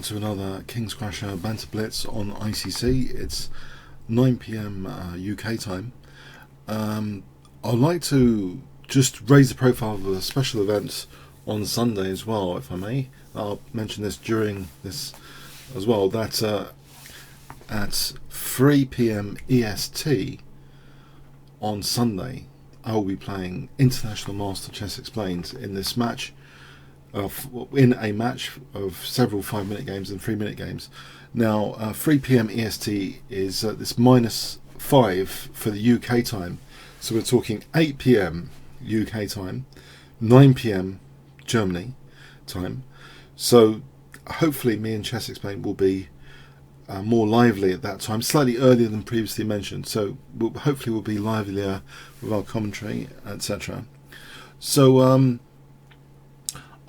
to another kingscrusher Banter Blitz on ICC. It's 9 PM UK time. I'd like to just raise the profile of a special event on Sunday as well, if I may. I'll mention this during this as well, that at 3 PM EST on Sunday I will be playing International Master Chess Explained in this match, in a match of several 5-minute games and 3-minute games. Now 3 PM EST is this -5 for the UK time, so we're talking 8 PM UK time, 9 PM Germany time. So hopefully me and Chess Explained will be more lively at that time, slightly earlier than previously mentioned, so hopefully we'll be livelier with our commentary, etc. So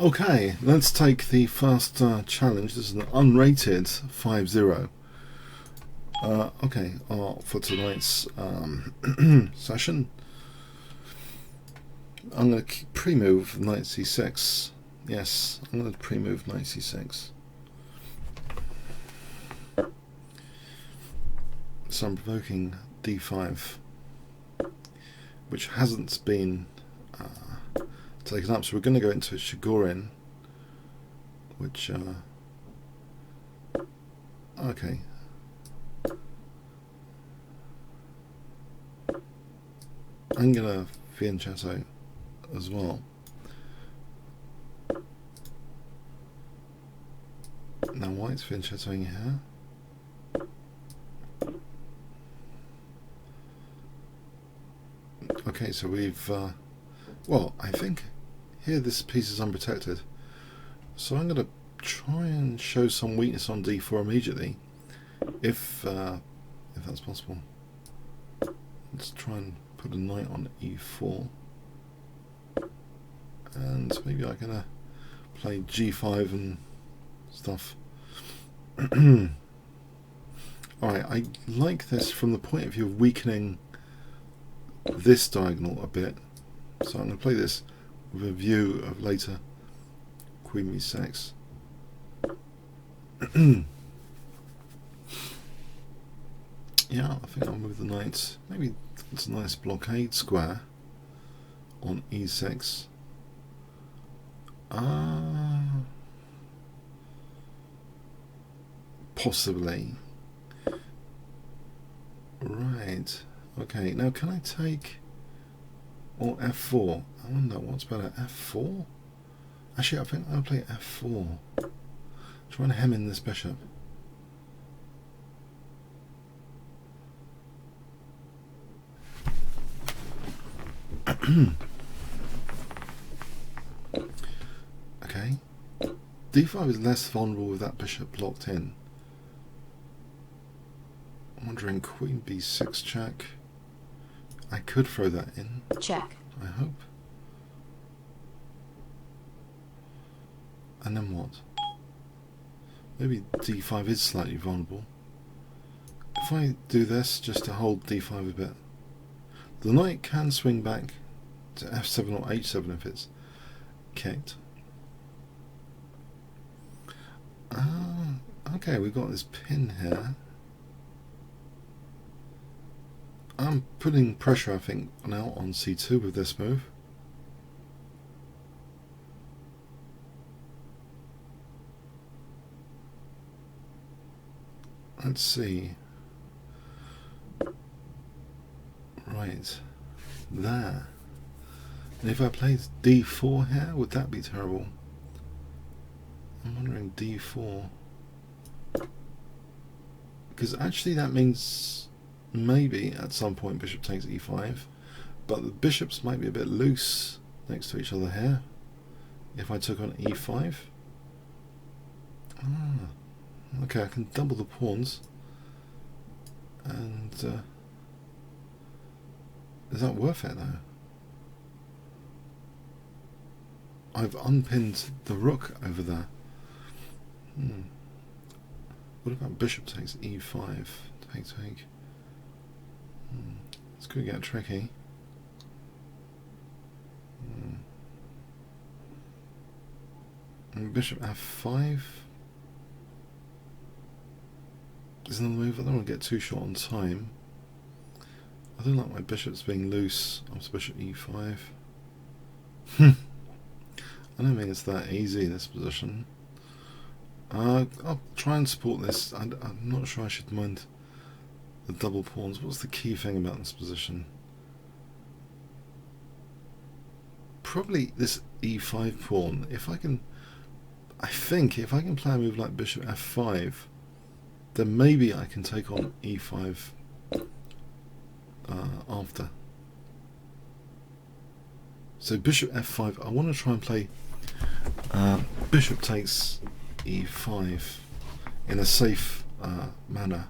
okay, let's take the first challenge. This is an unrated 5-0. Okay, for tonight's session, I'm going to pre-move knight c6. Yes, I'm going to pre-move knight c6. So I'm provoking d5, which hasn't been taken up, so we're going to go into Shigorin, which okay, I'm going to fianchetto as well. Now white's fianchettoing here. Okay, so we've well, I think here this piece is unprotected, so I'm going to try and show some weakness on d4 immediately, if that's possible. Let's try and put a knight on e4, and maybe I'm going to play g5 and stuff. Alright, I like this from the point of view of weakening this diagonal a bit, so I'm going to play this with a view of later queen b6. Yeah, I think I'll move the knight. Maybe it's a nice blockade square on e6. Possibly. Right. Okay, now can I take, or f4? I wonder what's better, f4? Actually, I think I'll play f4. Try and hem in this bishop. Okay. d5 is less vulnerable with that bishop locked in. I'm wondering queen b6 check. I could throw that in. Check. I hope. And then what? Maybe d5 is slightly vulnerable. If I do this just to hold d5 a bit, the knight can swing back to f7 or h7 if it's kicked. Okay, we've got this pin here. I'm putting pressure, I think, now on c2 with this move. Let's see. Right. There. And if I played d4 here, would that be terrible? I'm wondering d4. Because actually that means maybe at some point bishop takes e5, but the bishops might be a bit loose next to each other here if I took on e5. Okay, I can double the pawns, and is that worth it though? I've unpinned the rook over there. What about bishop takes e5? Take. It's going to get tricky. And bishop f5. There's another move. I don't want to get too short on time. I don't like my bishops being loose. After bishop e5. I don't think it's that easy, this position. I'll try and support this. I'm not sure I should mind the double pawns. What's the key thing about this position? Probably this e5 pawn. I think if I can play a move like bishop f5, then maybe I can take on e5 after. So bishop f5, I want to try and play bishop takes e5 in a safe manner.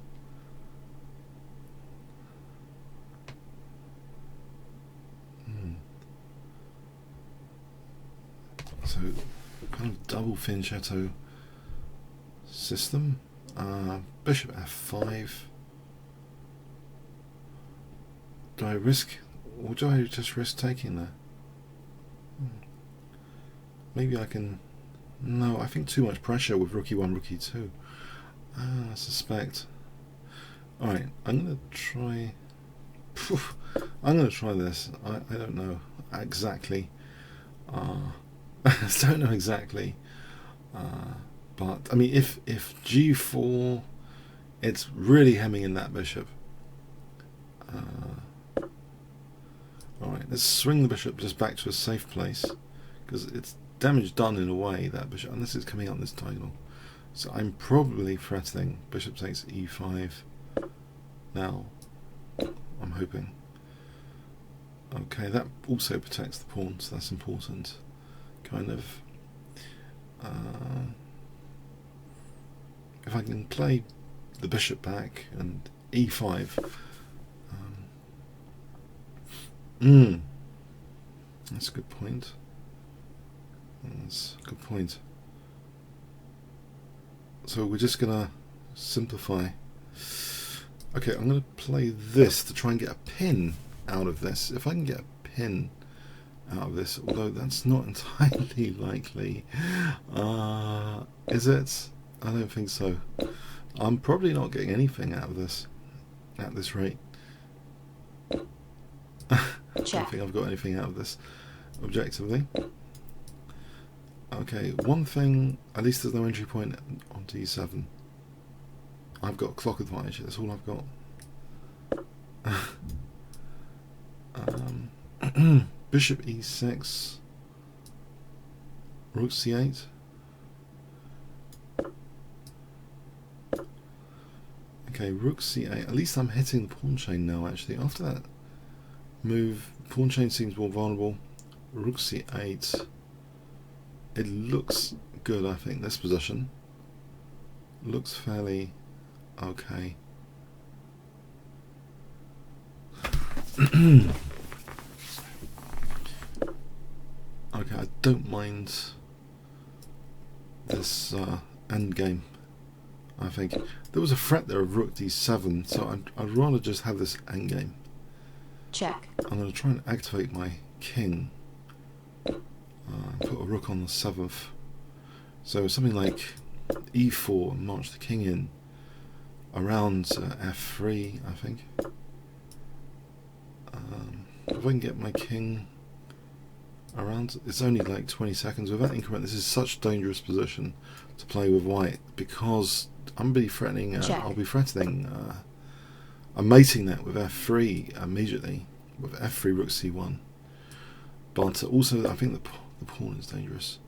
So kind of double fianchetto system. Bishop f5. Do I risk, or do I just risk taking there? Maybe I can. No, I think too much pressure with rook e1, rook e2. I suspect. Alright, I'm going to try. I'm going to try this. I don't know exactly. I don't know exactly. But I mean, if g4, it's really hemming in that bishop. Alright, let's swing the bishop just back to a safe place, because it's damage done in a way, that bishop, unless it's coming up this diagonal. So I'm probably threatening bishop takes e5 now, I'm hoping. Okay, that also protects the pawn, so that's important. Kind of. If I can play the bishop back and e5, that's a good point. That's a good point. So we're just gonna simplify. Okay, I'm gonna play this to try and get a pin out of this. If I can get a pin out of this, although that's not entirely likely. Is it? I don't think so. I'm probably not getting anything out of this at this rate. I don't think I've got anything out of this objectively. Okay, one thing, at least there's no entry point on d7. I've got clock advantage, that's all I've got. Bishop e6, rook c8. Okay, rook c8. At least I'm hitting the pawn chain now, actually. After that move, pawn chain seems more vulnerable. Rook c8. It looks good, I think, this position. Looks fairly okay. Okay, I don't mind this endgame. I think there was a threat there of rook d7, so I'd rather just have this endgame. Check. I'm going to try and activate my king. Put a rook on the 7th. So something like e4 and march the king in around f3, I think. If I can get my king around, it's only like 20 seconds. With that increment, this is such a dangerous position to play with white, because I'm be threatening. I'll be threatening. I'm mating that with f3 immediately, with f3 rook c1. But also, I think the pawn is dangerous.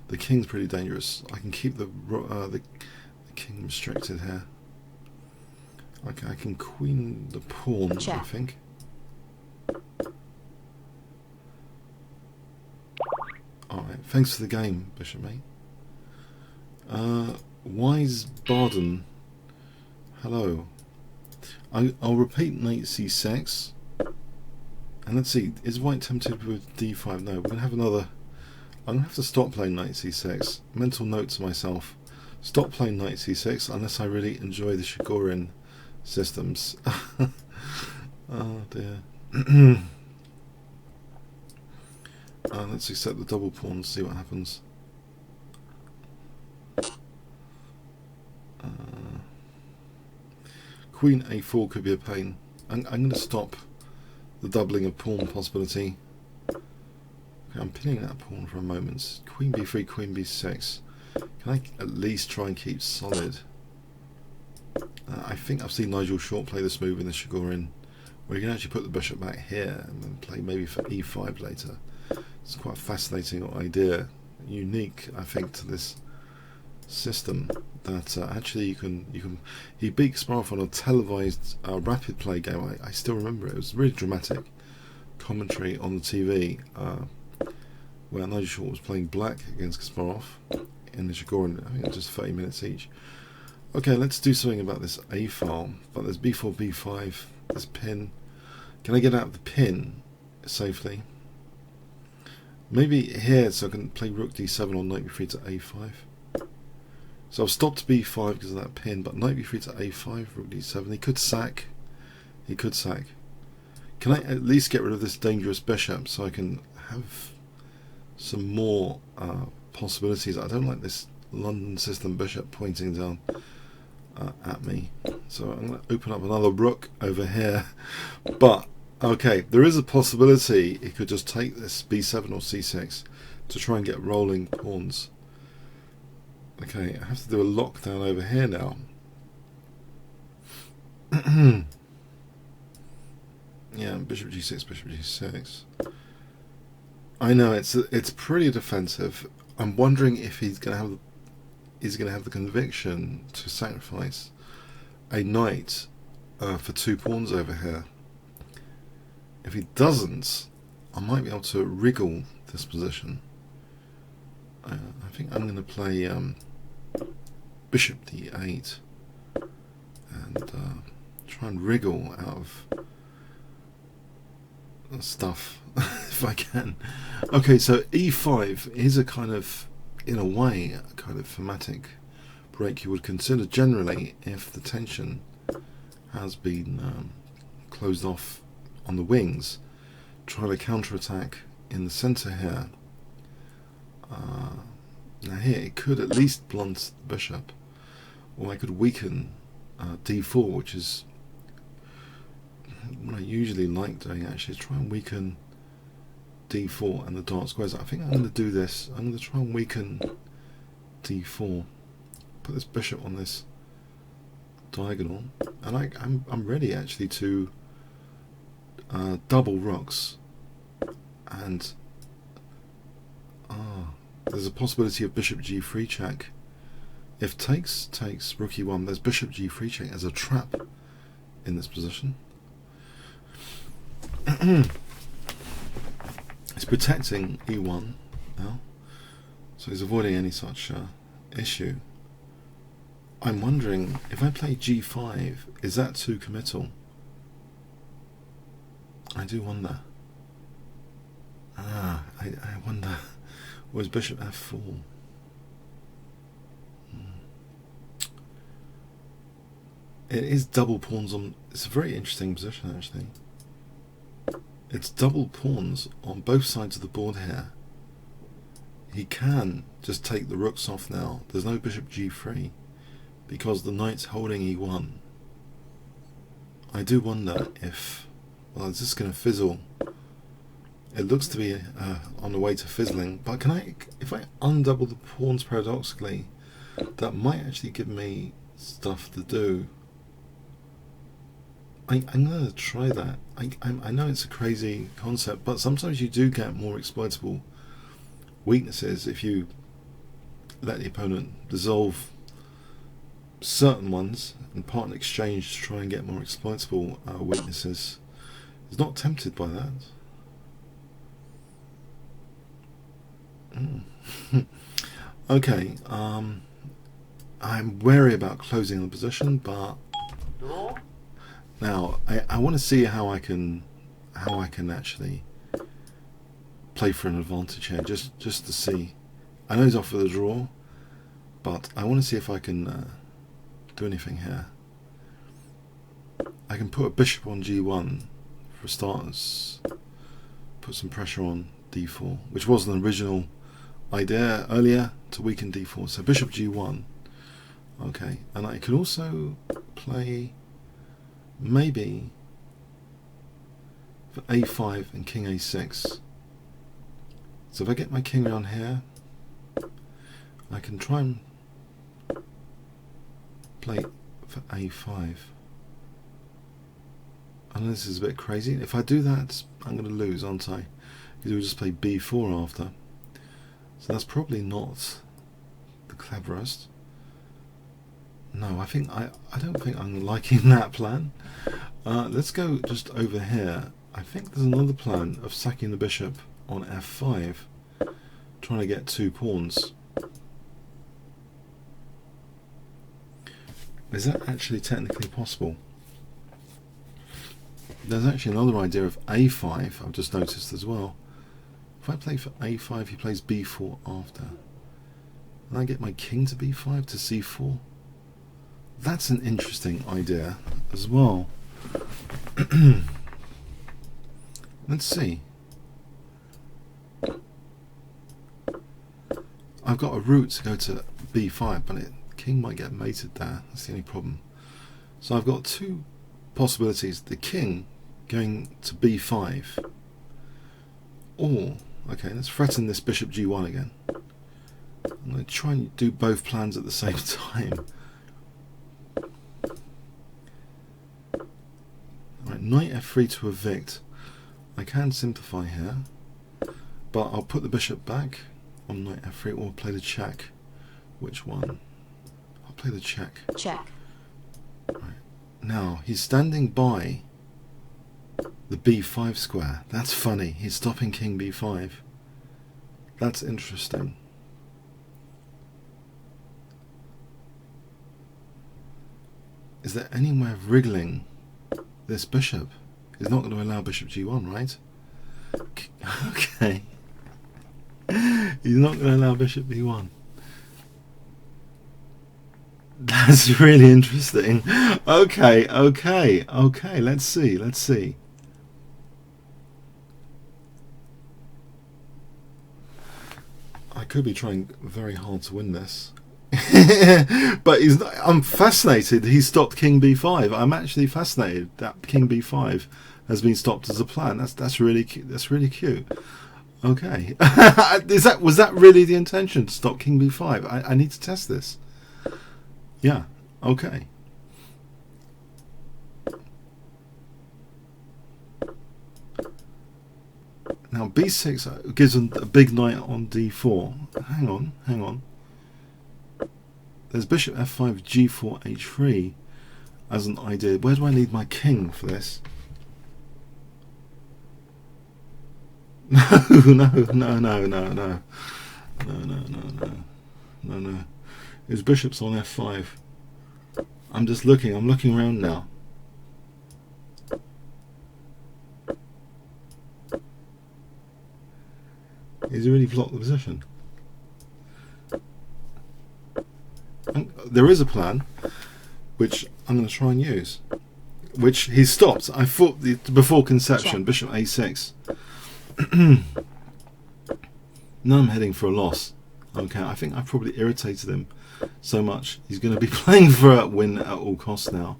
The king's pretty dangerous. I can keep the king restricted here. Okay, I can queen the pawn, I think. Alright, thanks for the game, bishop mate. Wise Barden, hello. I'll repeat knight c6. And let's see, is white tempted with d5? No, we're going to have another. I'm going to have to stop playing knight c6. Mental note to myself. Stop playing knight c6 unless I really enjoy the Shigorin systems. Oh dear. Let's accept the double pawn, see what happens. queen a4 could be a pain. I'm going to stop the doubling of pawn possibility. Okay, I'm pinning that pawn for a moment. Queen b3, queen b6. Can I at least try and keep solid? I think I've seen Nigel Short play this move in the Chigorin, where you can actually put the bishop back here and then play maybe for e5 later. It's quite a fascinating idea, unique, I think, to this system. That actually you can. He beat Kasparov on a televised rapid play game. I still remember it. It was really dramatic commentary on the TV, where Nigel Short was playing black against Kasparov in the Chigorin. I think it was just 30 minutes each. Okay, let's do something about this A file. But there's b4, b5, this pin. Can I get out of the pin safely? Maybe here, so I can play rook d7 or knight b3 to a5. So I've stopped b5 because of that pin, but knight b3 to a5, rook d7. He could sack. He could sack. Can I at least get rid of this dangerous bishop so I can have some more possibilities? I don't like this London system bishop pointing down at me, so I'm going to open up another rook over here. But okay, there is a possibility he could just take this b7 or c6 to try and get rolling pawns. Okay, I have to do a lockdown over here now. Yeah, bishop g6, bishop g6. I know it's pretty defensive. I'm wondering if he's going to have the conviction to sacrifice a knight for 2 pawns over here. If he doesn't, I might be able to wriggle this position. I think I'm going to play bishop d8 and try and wriggle out of stuff if I can. Okay, so e5 is a kind of, in a way, a kind of thematic break you would consider generally if the tension has been closed off on the wings. Try to counterattack in the centre here. Now here it could at least blunt the bishop, or I could weaken d4, which is what I usually like doing. Actually, is try and weaken d4 and the dark squares. I think I'm going to do this. I'm going to try and weaken d4, put this bishop on this diagonal, and I'm ready actually to double rooks, and there's a possibility of bishop g3 check. If takes rook e1, there's bishop g3 check as a trap in this position. It's protecting e1 now, so he's avoiding any such issue. I'm wondering, if I play g5, is that too committal? I do wonder. I wonder. Was bishop f4? It is double pawns on. It's a very interesting position actually. It's double pawns on both sides of the board here. He can just take the rooks off now. There's no bishop g3 because the knight's holding e1. I do wonder if, well, is this going to fizzle? It looks to be on the way to fizzling, but can I, if I undouble the pawns paradoxically, that might actually give me stuff to do. I'm going to try that. I know it's a crazy concept, but sometimes you do get more exploitable weaknesses if you let the opponent dissolve certain ones and part in exchange to try and get more exploitable weaknesses. He's not tempted by that. Okay, I'm wary about closing the position, but now I want to see how I can actually play for an advantage here, just to see. I know he's off with a draw, but I want to see if I can do anything here. I can put a bishop on g1 for starters, put some pressure on d4, which was an original idea earlier, to weaken d4. So bishop g1. Okay, and I can also play maybe for a5 and king a6. So if I get my king around here, I can try and play for a5. I know this is a bit crazy. If I do that, I'm going to lose, aren't I? Because we'll just play b4 after. So that's probably not the cleverest. No, I don't think I'm liking that plan. Let's go just over here. I think there's another plan of sacking the bishop on f5, trying to get 2 pawns. Is that actually technically possible? There's actually another idea of a5 I've just noticed as well. If I play for a5, he plays b4 after. And I get my king to b5 to c4. That's an interesting idea as well. Let's see. I've got a route to go to b5, but king might get mated there. That's the only problem. So I've got 2 possibilities. The king going to b5, or okay, let's threaten this bishop g1 again. I'm going to try and do both plans at the same time. Right, knight f3 to evict. I can simplify here, but I'll put the bishop back on knight f3 or play the check. Which one? I'll play the check. Check. Right. Now he's standing by the b5 square. That's funny. He's stopping king b5. That's interesting. Is there any way of wriggling this bishop? He's not going to allow bishop g1, right? Okay. He's not going to allow bishop b1. That's really interesting. Okay, okay, okay. Let's see, let's see. I could be trying very hard to win this. But I'm fascinated he stopped king b5. I'm actually fascinated that king b5 has been stopped as a plan. That's really cute. Okay. Was that really the intention, to stop king b5? I need to test this. Yeah, okay. Now b6 gives him a big knight on d4. Hang on. There's bishop f5, g4, h3 as an idea. Where do I need my king for this? No. His bishop's on f5. I'm looking around now. He's really blocked the position. There is a plan which I'm going to try and use, which he stopped. I thought before conception, bishop a6. Now I'm heading for a loss. Okay, I think I've probably irritated him so much. He's going to be playing for a win at all costs now.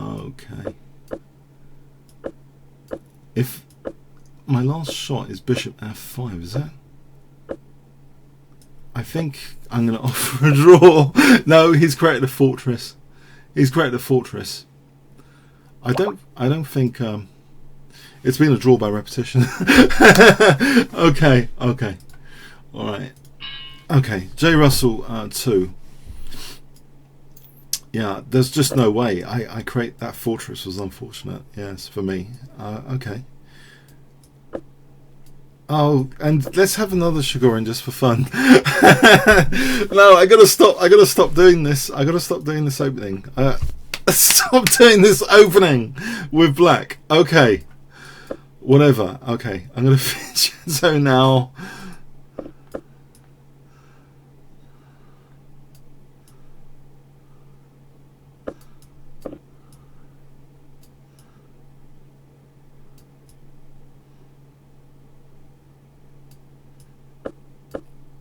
Okay. If my last shot is bishop f5, is that? I think I'm going to offer a draw. No, he's created a fortress. He's created a fortress. I don't think it's been a draw by repetition. Okay. All right. Okay, J. Russell 2. Yeah, there's just no way. I create that fortress was unfortunate. Yes, for me. Okay. Oh, and let's have another Shigorin just for fun. No, I gotta stop doing this. I gotta stop doing this opening. Stop doing this opening with black. Okay. Whatever. Okay, I'm gonna finish. So now.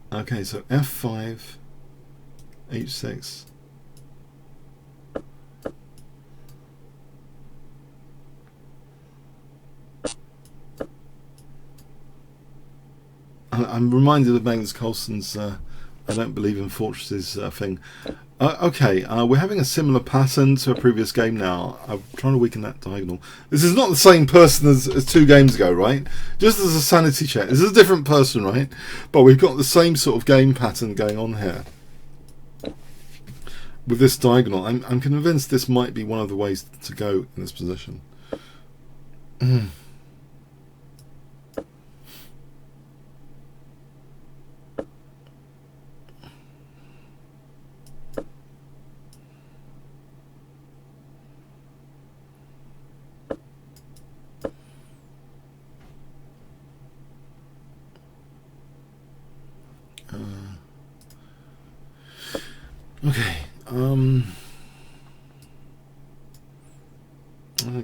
Okay, so f5, h6. I'm reminded of Magnus Carlsen's I don't believe in fortresses thing. Okay, we're having a similar pattern to a previous game now. I'm trying to weaken that diagonal. This is not the same person as 2 games ago, right? Just as a sanity check. This is a different person, right? But we've got the same sort of game pattern going on here. With this diagonal, I'm convinced this might be one of the ways to go in this position. Okay.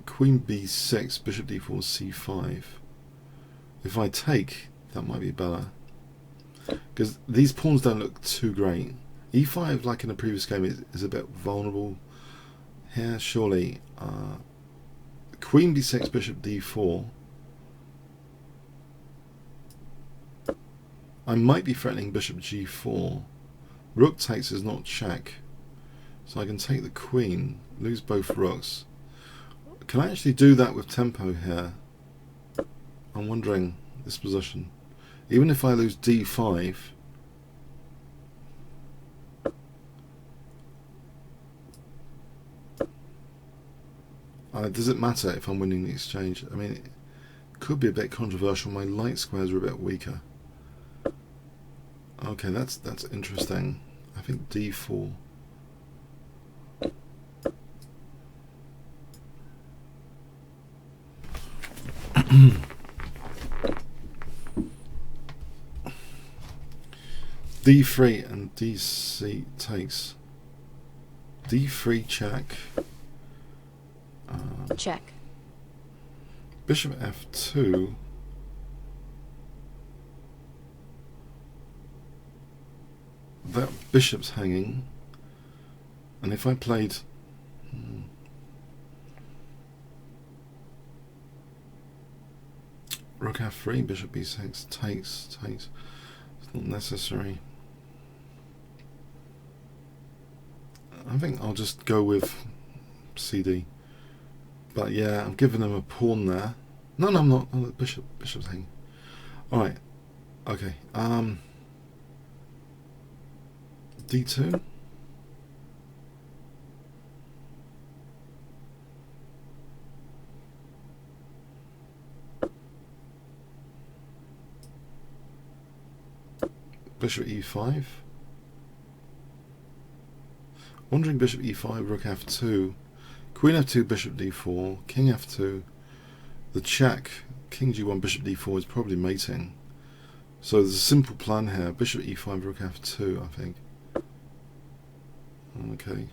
Queen b6, bishop d4, c5. If I take, that might be better. Because these pawns don't look too great. e5, like in the previous game, is a bit vulnerable here, surely. Queen b6, bishop d4. I might be threatening bishop g4. Rook takes is not check. So I can take the queen, lose both rooks. Can I actually do that with tempo here? I'm wondering this position. Even if I lose d5, does it matter if I'm winning the exchange? I mean, it could be a bit controversial. My light squares are a bit weaker. Okay, that's interesting. I think d4. d3 and dc takes. d3 check. Check. Bishop f2. That bishop's hanging, and if I played rook f3, bishop b6, takes. It's not necessary. I think I'll just go with cd. But yeah, I'm giving them a pawn there. No, I'm not. Oh, the bishop's hanging. All right. Okay. d2. Bishop e5. Wandering bishop e5, rook f2, queen f2, bishop d4, king f2. The check, king g1, bishop d4 is probably mating. So there's a simple plan here. Bishop e5, rook f2, I think. Okay.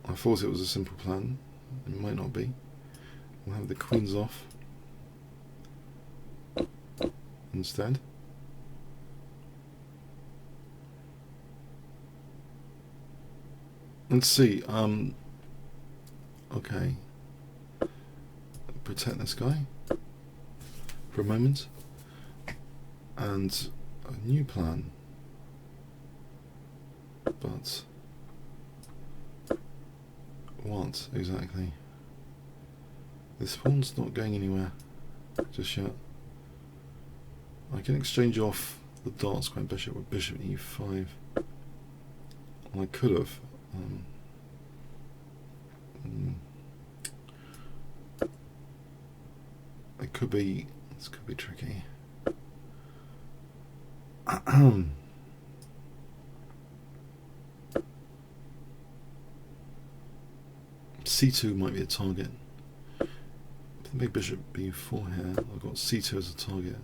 I thought it was a simple plan. It might not be. We'll have the queens off instead. Let's see. Okay. Protect this guy for a moment. And a new plan. But what exactly? This pawn's not going anywhere just yet. I can exchange off the dark square bishop with bishop e5. Well, I could have. It could be. This could be tricky. c2 might be a target. Play bishop b4 here. I've got c2 as a target.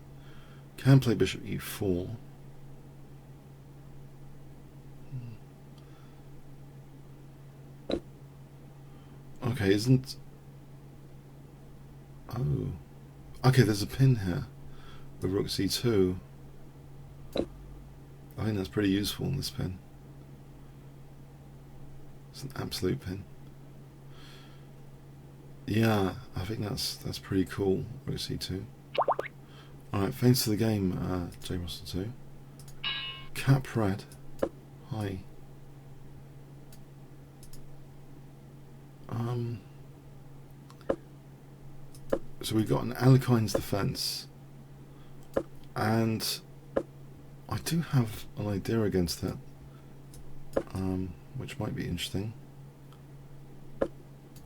Can play bishop e4. Okay, isn't... Oh. Okay, there's a pin here with rook c2. I think that's pretty useful in this pin. It's an absolute pin. Yeah, I think that's pretty cool, rook c2. Alright, thanks for the game, J. Russell 2. Cap red. Hi. So we've got an Alekine's defense, and I do have an idea against that, which might be interesting.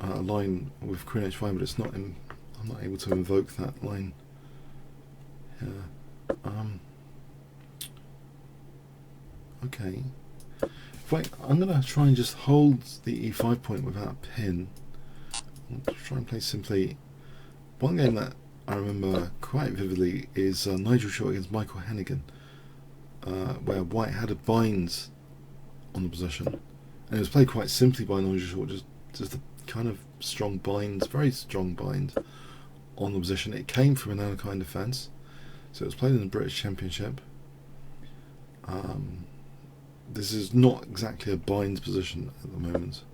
A line with Queen H5, but it's not in. I'm not able to invoke that line here. Okay. I'm going to try and just hold the E5 point without a pin. I'll try and play simply. One game that I remember quite vividly is Nigel Short against Michael Hennigan, where White had a bind on the position, and it was played quite simply by Nigel Short, just a kind of strong bind, very strong bind on the position. It came from an Alekhine defence, so it was played in the British Championship. This is not exactly a bind position at the moment,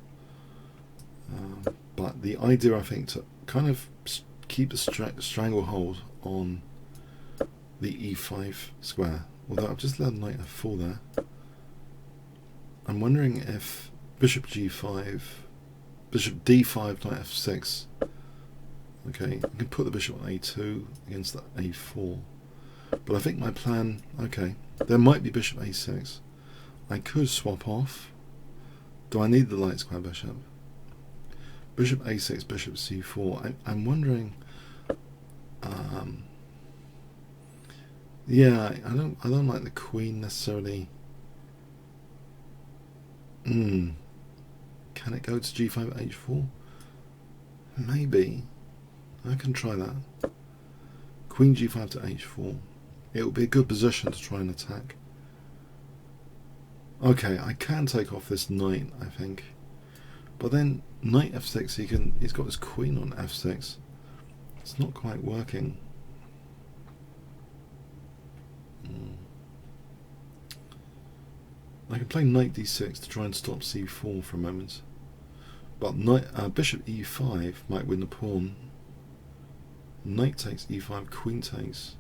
but the idea, I think, to kind of keep the stranglehold on the E5 square, although I've just let knight F4 there. I'm wondering if bishop G5, bishop D5, knight F6. Okay, I can put the bishop on A2 against the A4, but I think my plan, okay, there might be bishop A6. I could swap off. Do I need the light square bishop? Bishop A6, bishop C4. I'm wondering. Yeah, I don't like the queen necessarily. Can it go to G5 H4? Maybe. I can try that. Queen G5 to H4. It will be a good position to try and attack. Okay, I can take off this knight, I think, but then knight F6. He's got his queen on F6. It's not quite working. I can play knight D6 to try and stop C4 for a moment, but bishop E5 might win the pawn. Knight takes E5, queen takes.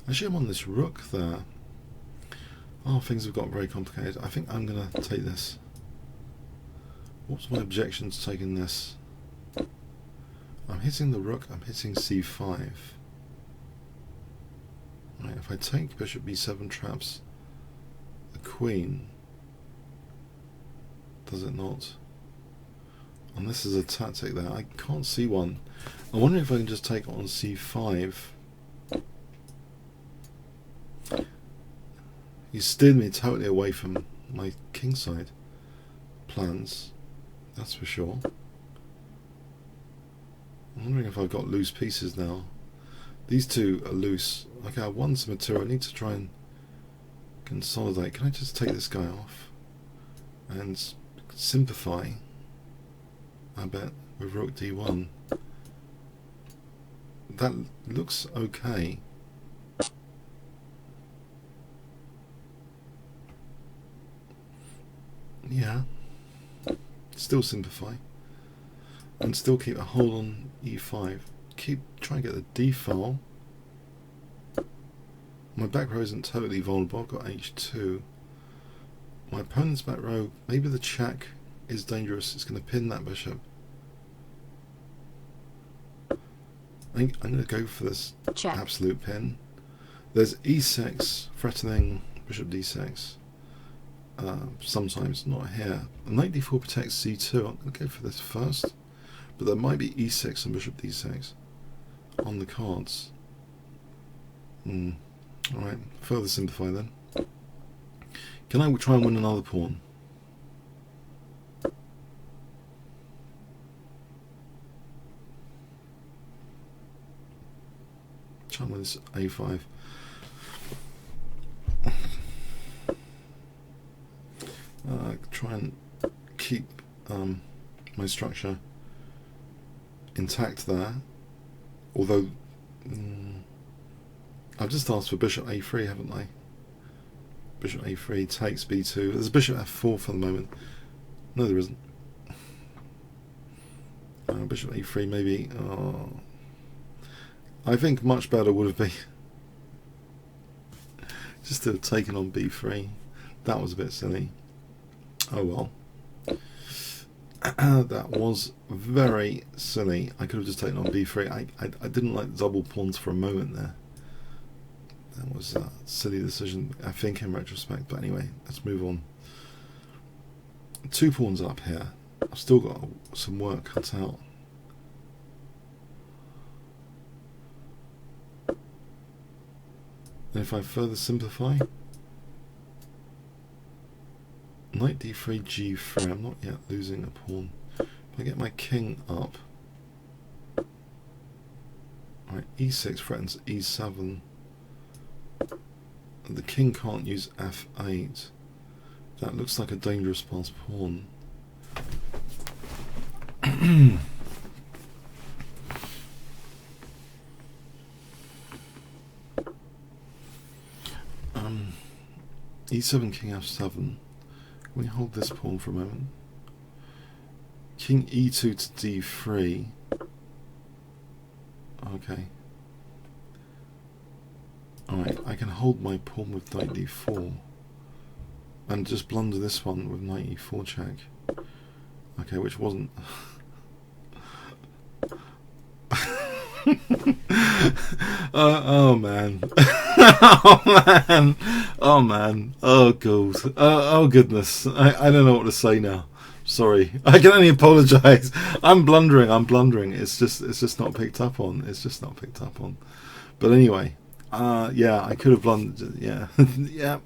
Actually, I'm on this rook there. Oh, things have got very complicated. I think I'm going to take this. What's my objection to taking this? I'm hitting the rook, I'm hitting C5. Right, if I take bishop B7 traps the queen, does it not? And this is a tactic there. I can't see one. I wonder if I can just take it on C5. He steered me totally away from my kingside plans, that's for sure. I'm wondering if I've got loose pieces now. These two are loose. Okay, I won some material. I need to try and consolidate. Can I just take this guy off and simplify a bit with rook D1? That looks okay. Yeah, still simplify and still keep a hold on E5. Try and get the D file. My back row isn't totally vulnerable. I've got H2. My opponent's back row, maybe the check is dangerous. It's going to pin that bishop. I think I'm going to go for this check. Absolute pin. There's E6 threatening bishop D6. Sometimes, not here. Knight D4 protects C2. I'm going to go for this first, but there might be E6 and bishop D6 on the cards. Alright, further simplify then. Can I try and win another pawn? Try and win this A5. Try and keep my structure intact there, although I've just asked for bishop A3, haven't I? Bishop A3 takes B2. There's bishop F4 for the moment. No, there isn't. Bishop A3 maybe. Oh. I think much better would have been just to have taken on b3. That was a bit silly. Oh well. That was very silly. I could have just taken on b3. I didn't like the double pawns for a moment there. That was a silly decision, I think, in retrospect. But anyway, let's move on. 2 pawns up here. I've still got some work cut out. And if I further simplify, knight d3, g3, I'm not yet losing a pawn. If I get my king up, right, e6 threatens e7. The king can't use f8. That looks like a dangerous passed pawn. E7, king f7. Can we hold this pawn for a moment? King e2 to d3. Okay. Alright, I can hold my pawn with knight d4 and just blunder this one with knight e4 check. Okay, which wasn't... oh man. Oh man. Oh man. Oh god. Oh goodness. I don't know what to say now. Sorry. I can only apologise. I'm blundering. It's just not picked up on. It's just not picked up on. But anyway, yeah, I could have blundered. Yeah. Yeah.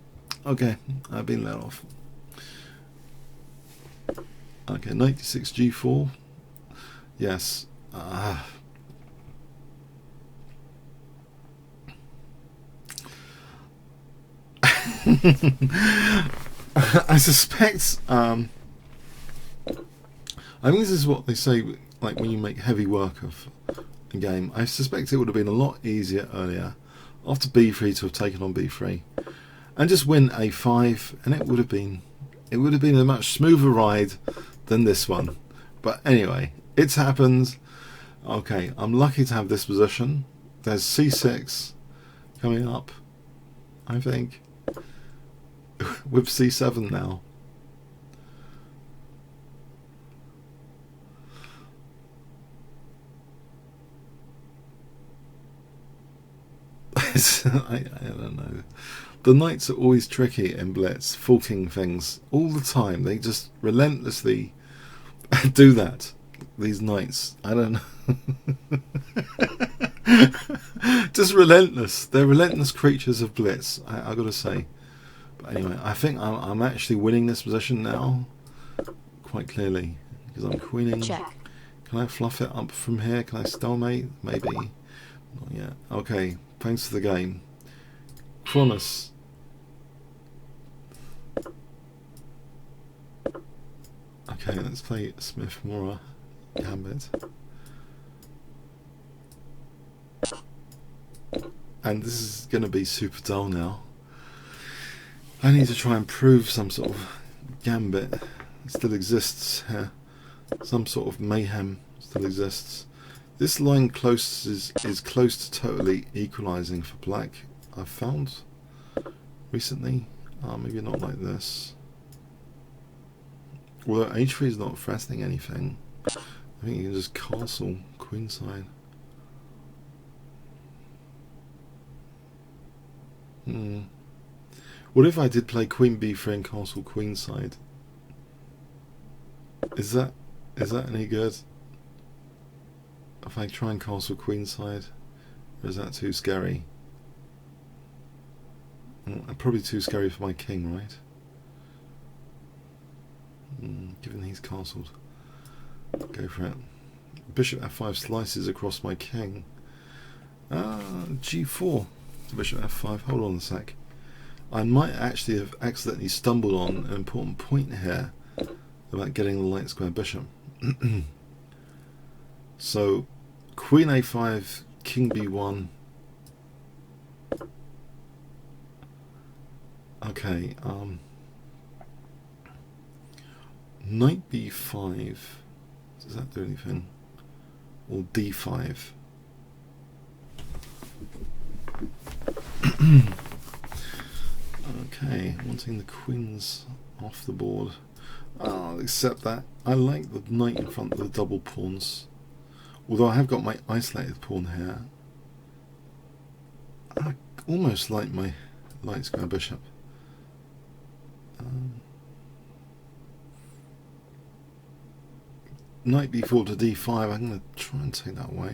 Okay. I've been let off. Okay, knight d6 g4. Yes. I suspect I think this is what they say, like when you make heavy work of a game. I suspect it would have been a lot easier earlier after b3 to have taken on b3 and just win a5, and it would have been a much smoother ride than this one. But anyway, it's happened. Okay, I'm lucky to have this position. There's c6 coming up, I think, with c7 now. I don't know. The knights are always tricky in Blitz, forking things all the time. They just relentlessly do that. These knights, I don't know. Just relentless. They're relentless creatures of Blitz, I gotta say. But anyway, I think I'm actually winning this position now, quite clearly, because I'm queening. Check. Can I fluff it up from here? Can I stalemate? Maybe. Not yet. Okay, thanks for the game. Promise. Okay, let's play Smith Mora Gambit. And this is going to be super dull now. I need to try and prove some sort of gambit still exists here. Some sort of mayhem still exists. This line close is close to totally equalising for black, I've found recently. Maybe not like this. Although h3 is not threatening anything, I think you can just castle queenside. What if I did play queen b3 and castle queenside? Is that any good? If I try and castle queenside, or is that too scary? Probably too scary for my king, right? Given he's castled, go for it. Bishop f5 slices across my king. G4 to bishop f5. Hold on a sec. I might actually have accidentally stumbled on an important point here about getting the light square bishop. So queen a5, king b1. Okay, knight b5. Does that do anything? Or d5? Okay, wanting the queens off the board. I'll accept that. I like the knight in front of the double pawns. Although I have got my isolated pawn here. I almost like my light square bishop. Knight b4 to d5. I'm going to try and take that away.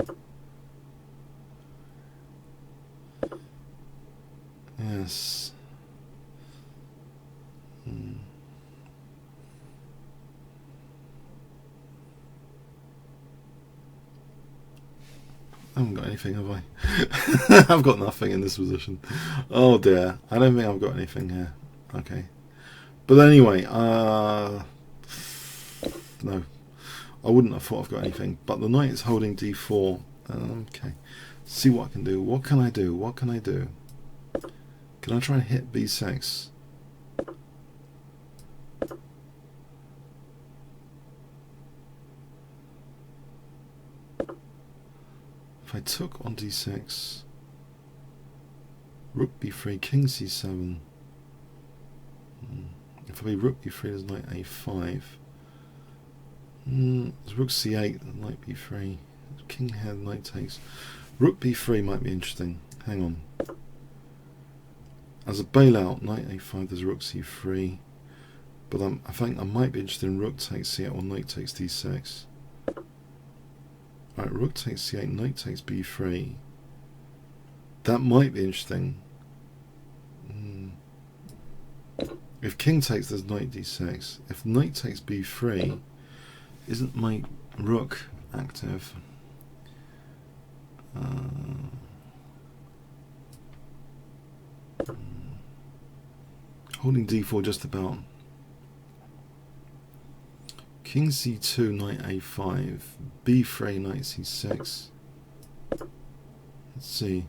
Yes. I haven't got anything, have I? I've got nothing in this position. Oh dear. I don't think I've got anything here. Okay. But anyway, no. I wouldn't have thought I've got anything. But the knight is holding d4. Okay. See what I can do. What can I do? What can I do? Can I try and hit b6? If I took on d6, rook b3, king c7. If I play rook b3, there's knight a5. There's rook c8, knight b3. King here, knight takes. Rook b3 might be interesting. Hang on. As a bailout, knight a5, there's rook c3. But I think I might be interested in rook takes c8 or knight takes d6. Right, rook takes c8, knight takes b3. That might be interesting. If king takes, there's knight d6. If knight takes b3, isn't my rook active? Holding d4 just about. King c2, knight a5, b3, knight c6. Let's see.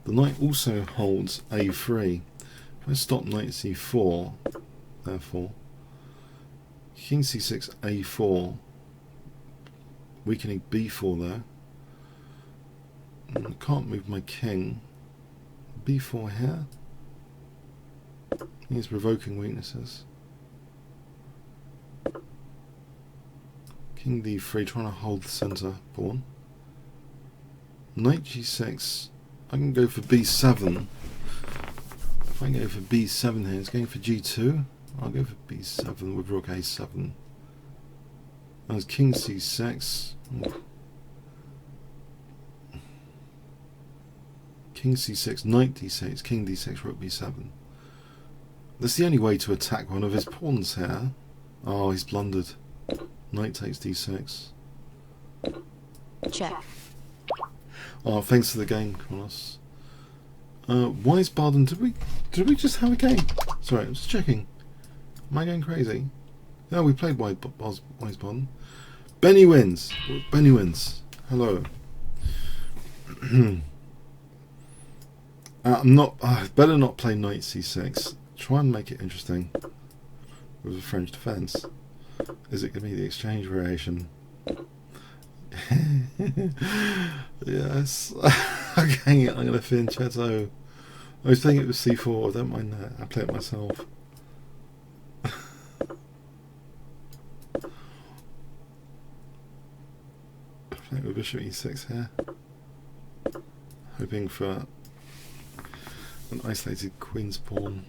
The knight also holds a3. If I stop knight c4, therefore, king c6, a4, weakening b4 there. I can't move my king. b4 here. He's provoking weaknesses. King d3, trying to hold the centre pawn. Knight g6. I can go for b7. If I go for b7 here, it's going for g2. I'll go for b7 with rook a7. There's king c6. Ooh. King c6, knight d6, king d6, rook b7. That's the only way to attack one of his pawns here. Oh, he's blundered. Knight takes d6. Check. Oh, thanks for the game, Kronos. Wise Barden, did we just have a game? Sorry, I'm just checking. Am I going crazy? No, we played Wise Barden. Benny wins. Benny wins. Hello. I'm not. Better not play knight c6. Try and make it interesting with a French defence. Is it going to be the exchange variation? Yes. Okay, I'm going to fianchetto. I was thinking it was c4. I don't mind that. I play it myself. Playing with bishop e6 here. Hoping for an isolated queen's pawn.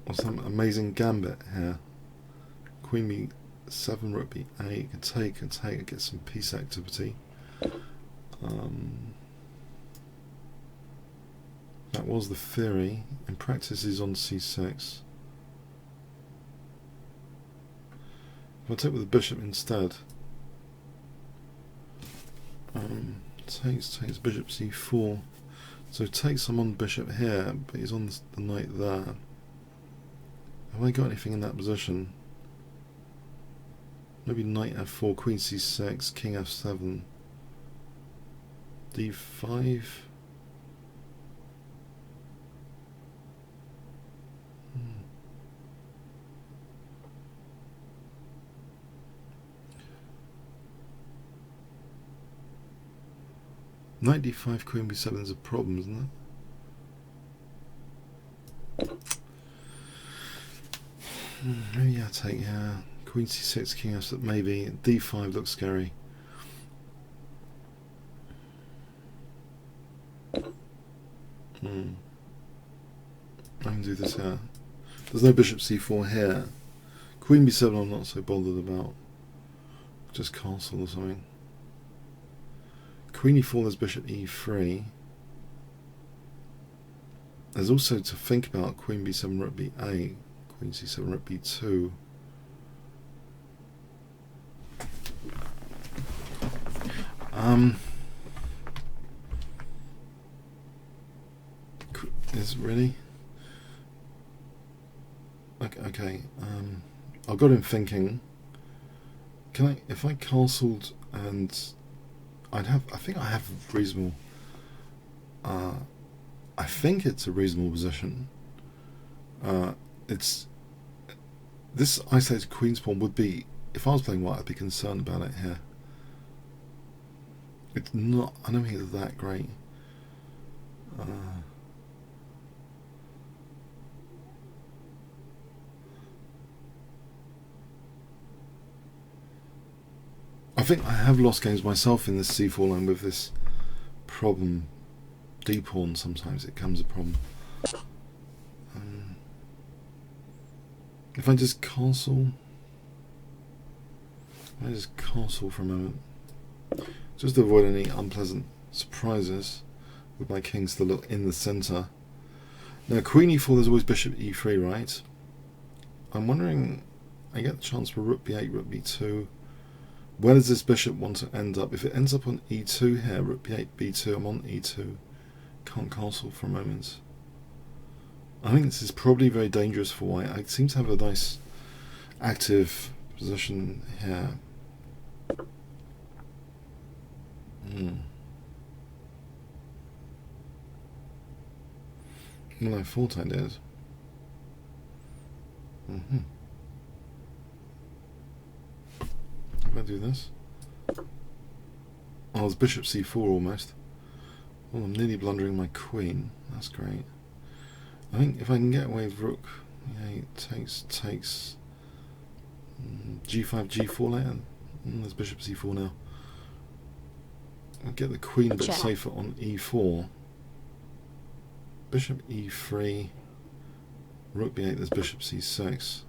Or some amazing gambit here. Queen b7, rook b8, can take, and get some piece activity. That was the theory. In practice is on c6. If I take with the bishop instead, takes bishop c4. So takes I'm on bishop here, but he's on the knight there. Have I got anything in that position? Maybe knight f4, queen c6, king f7, d5. 95 queen b7 is a problem, isn't it? Maybe I take, yeah, queen c6, king f7, maybe. d5 looks scary. I can do this here. There's no bishop c4 here. Queen b7 I'm not so bothered about. Just castle or something. Queen e4, there's bishop e3. There's also to think about queen b7, rook b8, queen c7, rook b2. Is really okay. I've got him thinking. Can I, if I castled and I think I have reasonable. I think it's a reasonable position. It's this isolated queen's pawn would be, if I was playing white, I'd be concerned about it here. It's not. I don't think it's that great. I think I have lost games myself in this c4 line with this problem. D pawn, sometimes it becomes a problem. If I just castle, for a moment, just to avoid any unpleasant surprises with my king still in the centre. Now queen e4, there's always bishop e3, right? I'm wondering, I get the chance for rook b8, rook b2. Where does this bishop want to end up? If it ends up on e2 here, rook b8, b2, I'm on e2. Can't castle for a moment. I think this is probably very dangerous for white. I seem to have a nice active position here. Well, I thought I did. If I do this, oh, it's bishop c4 almost. Oh, I'm nearly blundering my queen. That's great. I think if I can get away with rook, yeah, takes g5, g4 later. There's bishop c4 now. I'll get the queen a bit safer on e4. Bishop e3, rook b8. There's bishop c6.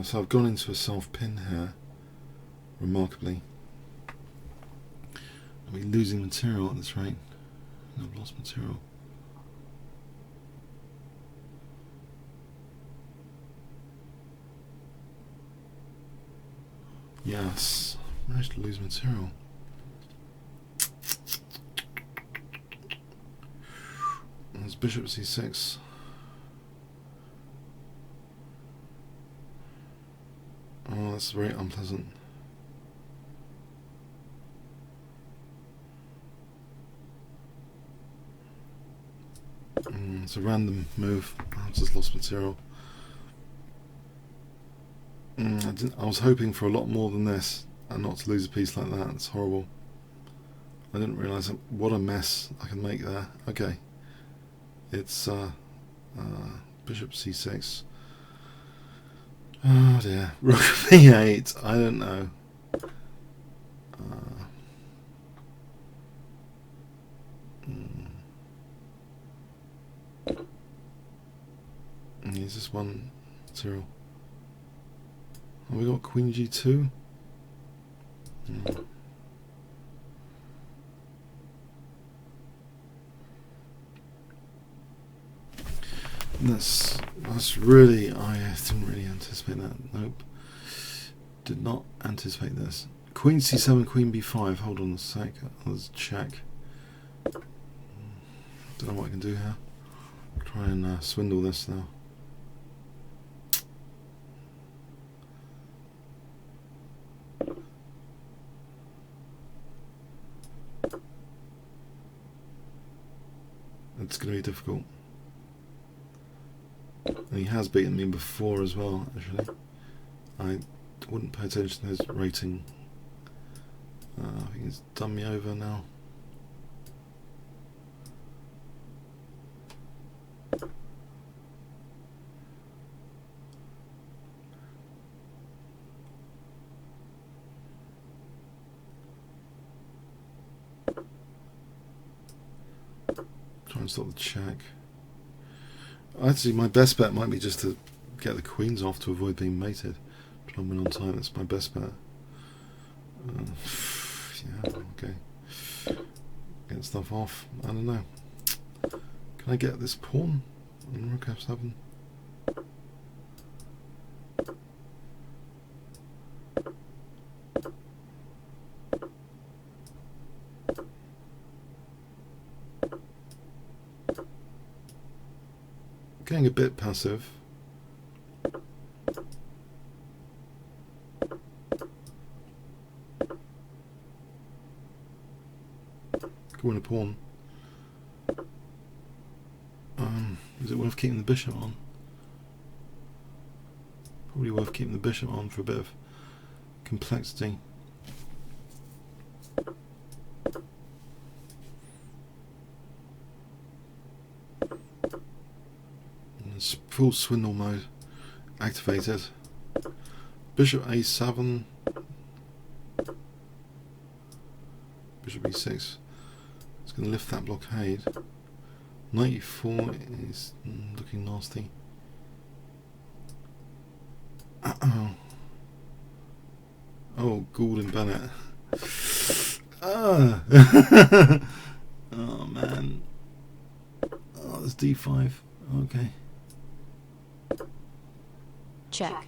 So I've gone into a self pin here, remarkably. Are we losing material at this rate? I've lost material. Yes, managed to lose material. There's bishop c6. Oh, that's very unpleasant. It's a random move. I've just lost material. I was hoping for a lot more than this, and not to lose a piece like that. It's horrible. I didn't realise what a mess I can make there. Okay, it's bishop c6. Oh dear, rook b8. I don't know. Is this one material? Oh, we got queen g2. That's really, I didn't really anticipate that. Nope, did not anticipate this. Queen c7, queen b5. Hold on a sec. Let's check. Don't know what I can do here. Try and swindle this now. It's going to be difficult. And he has beaten me before as well, actually. I wouldn't pay attention to his rating He's done me over now. Try and stop the check. Actually, my best bet might be just to get the queens off to avoid being mated. Try and win on time. That's my best bet. Yeah, okay. Get stuff off. I don't know. Can I get this pawn on rook f7? Getting a bit passive. Could win a pawn. Is it worth keeping the bishop on? Probably worth keeping the bishop on for a bit of complexity. It's full swindle mode activated. Bishop a7. Bishop e6. It's going to lift that blockade. Knight e4 is looking nasty. Uh-oh. Oh, Gould and Bennett. Ah. Oh man. Oh, there's d5. Okay. Check.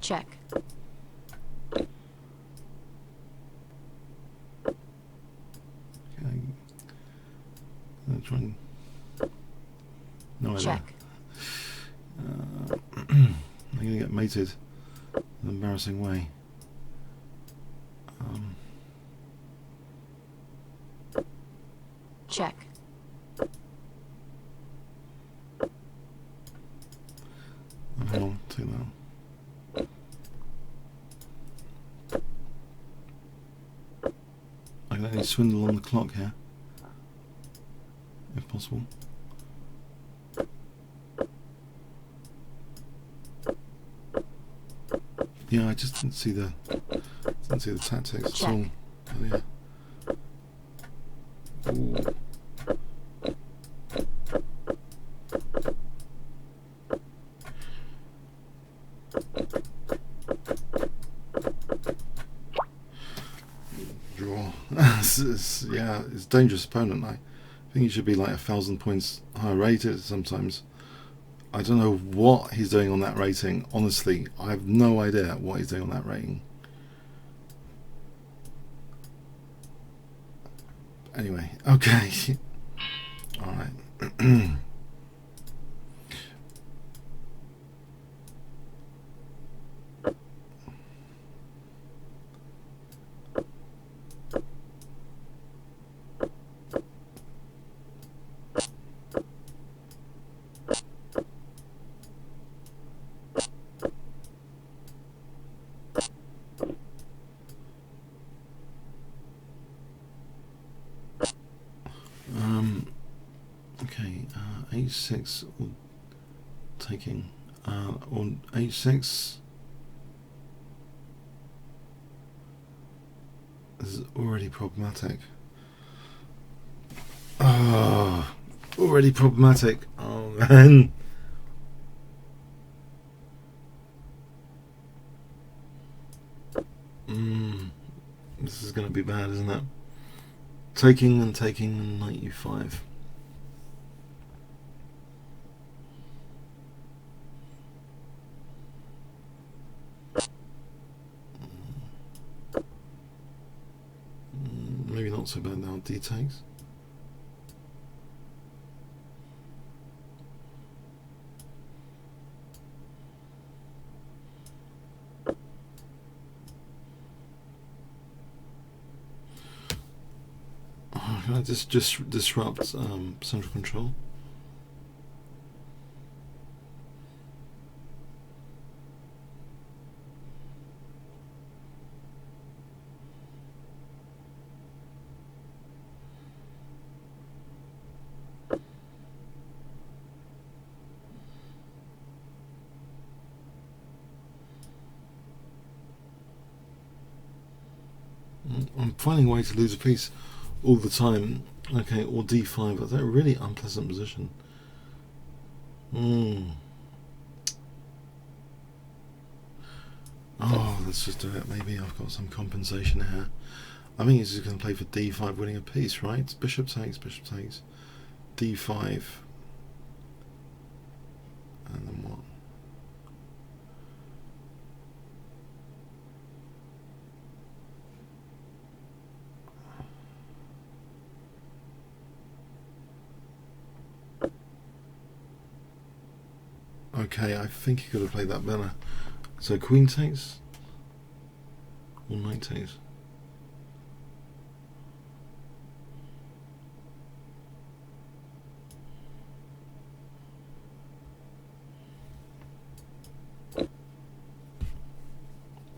Check. Okay. I'm trying. No idea. Check. I'm going to get mated in an embarrassing way. Check. Hang on, take that. I can only swindle on the clock here, if possible. Yeah, I just didn't see the tactics at all. Oh, yeah. Ooh. Draw. Yeah, it's a dangerous opponent. I think he should be like 1,000 points higher rated sometimes. I don't know what he's doing on that rating. Honestly, I have no idea what he's doing on that rating. Anyway, okay. All right. Okay, h6 or taking on h6. This is already problematic. Oh, already problematic. Oh man. This is going to be bad, isn't it? Taking and taking and knight u5. Maybe not so bad now. D takes. Can I just disrupt central control? I'm finding a way to lose a piece all the time. Okay, or d5. That's a really unpleasant position. Oh, let's just do it. Maybe I've got some compensation here. I think he's just going to play for d5, winning a piece, right? Bishop takes, d5. And then what? Okay, I think he could have played that better. So queen takes or knight takes.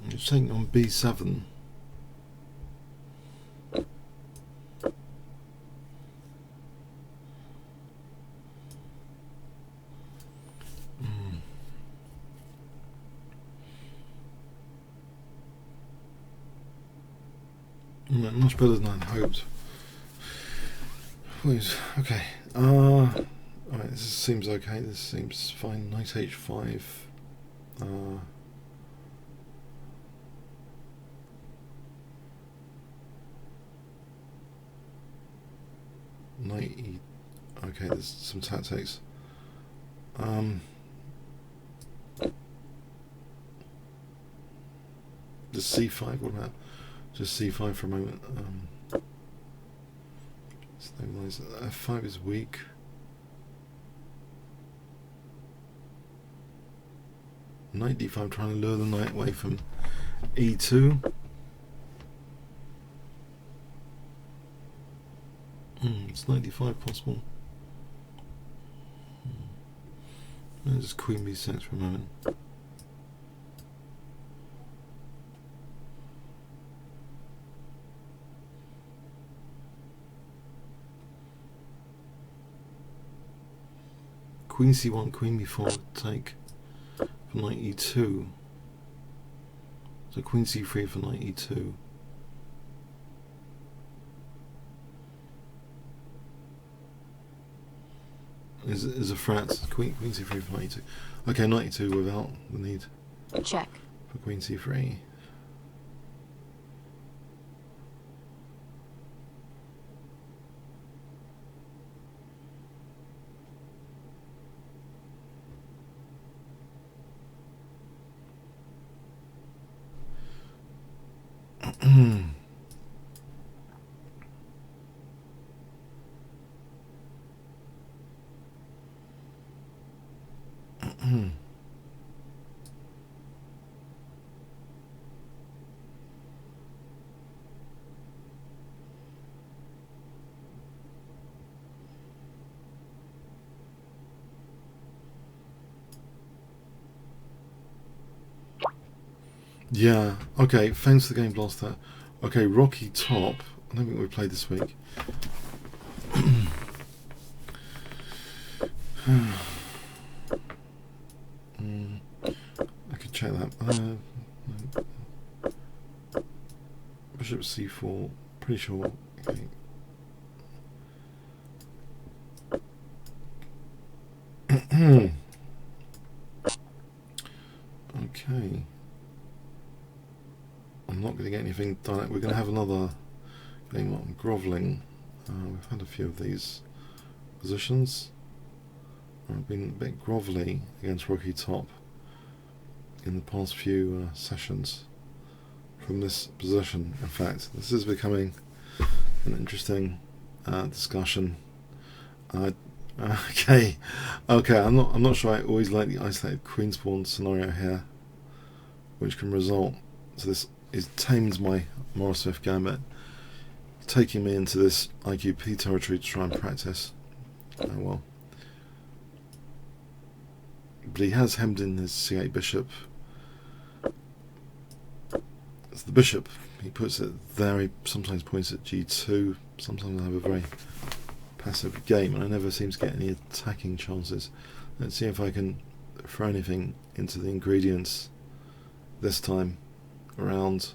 He's taking on b7. Much better than I'd hoped. Please, okay. Alright, this seems okay. This seems fine. Knight h5. Knight e. Okay, there's some tactics. Just c5. What about just c5 for a moment? Stabilize. f5 is weak. Knight d5, trying to lure the knight away from e2. It's knight d5 possible. Just queen b6 for a moment. Queen c1, queen b4, take for knight e2. So queen c3 for knight e2. Is a threat. Queen c3 for knight e2. Okay, knight e2 without the need. Check. For queen c3. Yeah, okay, thanks for the game blaster. Okay, Rocky Top. I don't think we played this week. I could check that. Bishop c4, pretty sure. Okay. Okay. I'm not going to get anything done. We're going to have another game on grovelling. We've had a few of these positions. I've been a bit grovelly against Rocky Top in the past few sessions from this position. In fact, this is becoming an interesting discussion. Okay, I'm not sure I always like the isolated queen spawn scenario here, which can result. So this tames my Morris Smith gambit, taking me into this IQP territory to try and practice. Well, but he has hemmed in his c8 bishop. It's the bishop. He puts it there. He sometimes points at g2. Sometimes I have a very passive game, and I never seem to get any attacking chances. Let's see if I can throw anything into the ingredients this time around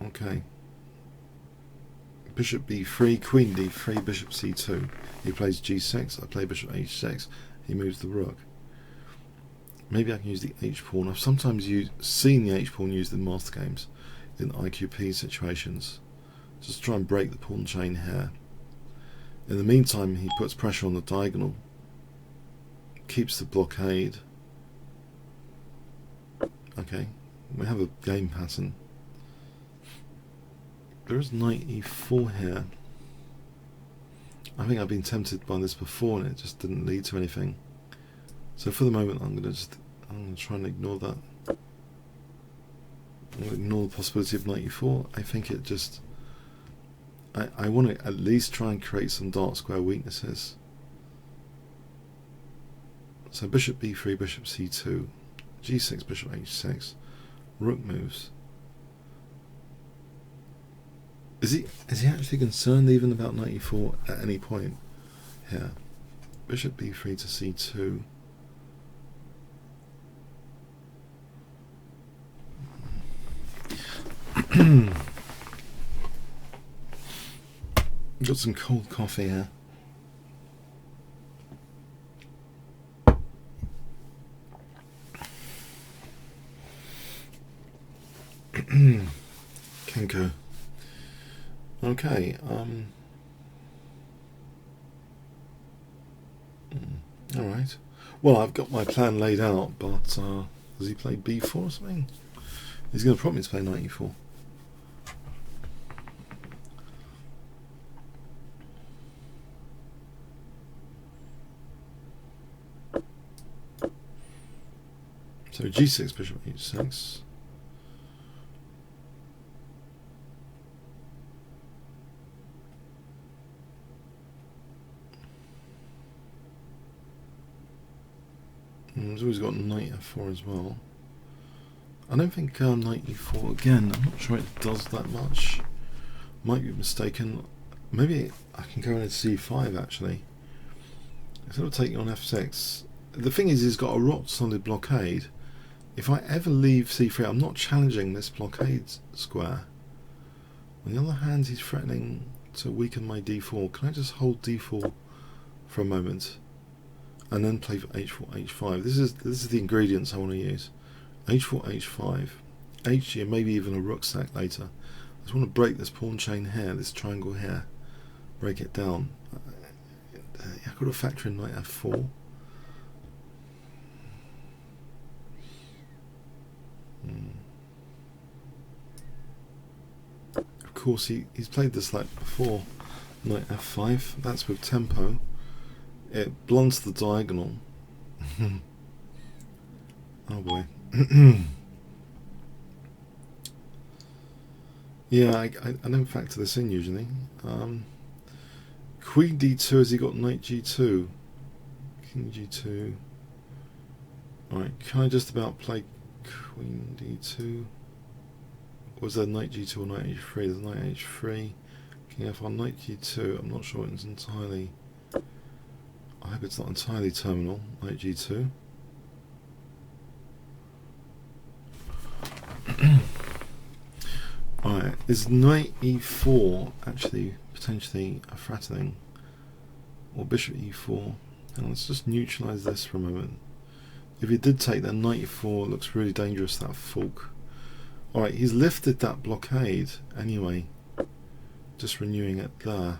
Okay. Bishop b3, queen d3, bishop c2. He plays g6, I play bishop h6. He moves the rook. Maybe I can use the h-pawn. I've sometimes seen the h-pawn used in master games, in IQP situations. Just try and break the pawn chain here. In the meantime, he puts pressure on the diagonal, keeps the blockade. Okay, we have a game pattern. There is knight e4 here. I think I've been tempted by this before and it just didn't lead to anything. So for the moment I'm going to try and ignore that. I'm going to ignore the possibility of knight e4. I think it just... I want to at least try and create some dark square weaknesses. So bishop b3, bishop c2, g6, bishop h6, rook moves. Is he actually concerned even about knight e4 at any point here? Bishop b3 to c2. Got some cold coffee here. Kenko. Okay, alright. Well, I've got my plan laid out, but does he play b4 or something? He's going to prompt me to play knight e4. So g6, bishop h6. He's always got knight f4 as well. I don't think knight e4 again. I'm not sure it does that much. Might be mistaken. Maybe I can go into c5 actually. Instead of taking on f6. The thing is, he's got a rock solid blockade. If I ever leave c3, I'm not challenging this blockade square. On the other hand, he's threatening to weaken my d4. Can I just hold d4 for a moment? And then play for h4, h5. This is the ingredients I want to use. h4, h5, h here, maybe even a rook sack later. I just want to break this pawn chain here, this triangle here. Break it down. I've got to factor in knight f4. Of course, he's played this like before. Knight f5. That's with tempo. It blunts the diagonal. Oh boy. Yeah, I don't factor this in usually. Queen d2, has he got knight g2? King g2. Alright, can I just about play queen d2? Or was there knight g2 or knight h3? There's knight h3. King f1, knight g2. I'm not sure it's entirely... I hope it's not entirely terminal. Knight g2. Alright, is knight e4 actually potentially a threatening? Or bishop e4? And let's just neutralise this for a moment. If he did take, then knight e4 looks really dangerous, that fork. Alright, he's lifted that blockade anyway. Just renewing it there.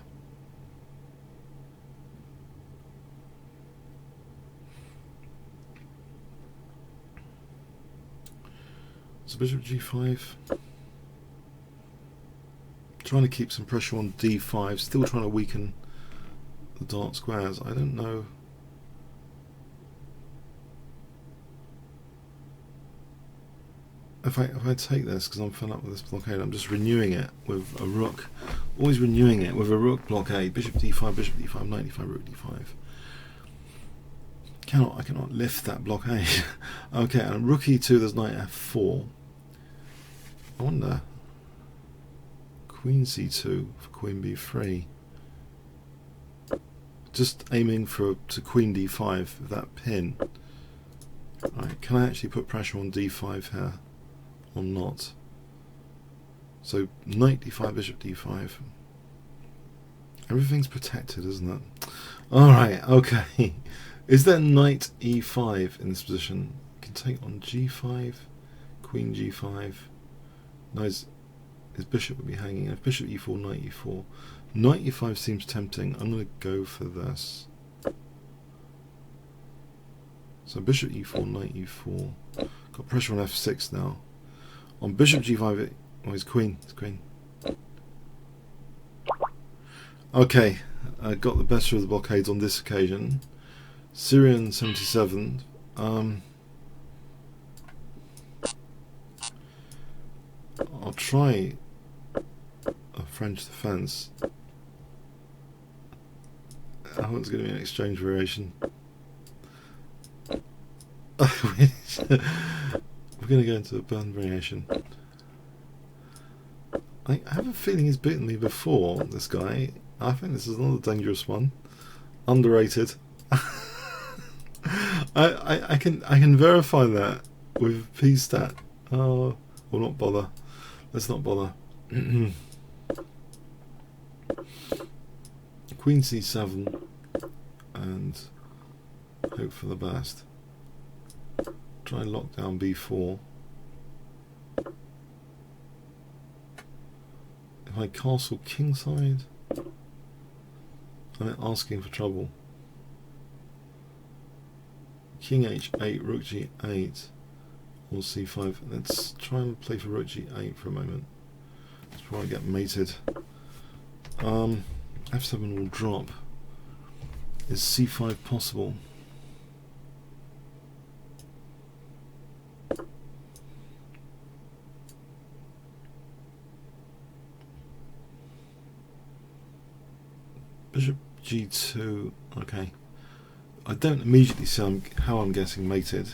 So bishop g5. Trying to keep some pressure on d5. Still trying to weaken the dark squares. I don't know. If I take this, because I'm fed up with this blockade, I'm just renewing it with a rook. Always renewing it with a rook blockade. Bishop d5, knight d5, rook d5. I cannot lift that blockade. Okay, and rook e2, there's knight f4. I wonder. Queen c2 for queen b3. Just aiming to queen d5 with that pin. Right, can I actually put pressure on d5 here or not? So knight d5, bishop d5. Everything's protected, isn't it? Alright, okay. Is there knight e5 in this position? I can take on g5, queen g5. No, his bishop would be hanging. If bishop e4, knight e4. Knight e5 seems tempting. I'm going to go for this. So bishop e4, knight e4. Got pressure on f6 now. On bishop g5, it's queen. It's queen. Okay, I got the better of the blockades on this occasion. Syrian 77. I'll try a French defense. Oh, it's going to be an exchange variation. We're going to go into a burn variation. I have a feeling he's beaten me before, this guy. I think this is another dangerous one. Underrated. I can verify that with p-stat. Oh, we'll not bother. Let's not bother. Queen c7 and hope for the best. Try and lock down b4. If I castle kingside, I'm asking for trouble. King h8, rook g8, or c5. Let's try and play for rook g8 for a moment. Let's probably get mated. f7 will drop. Is c5 possible? Bishop g2. Okay. I don't immediately see how I'm getting mated.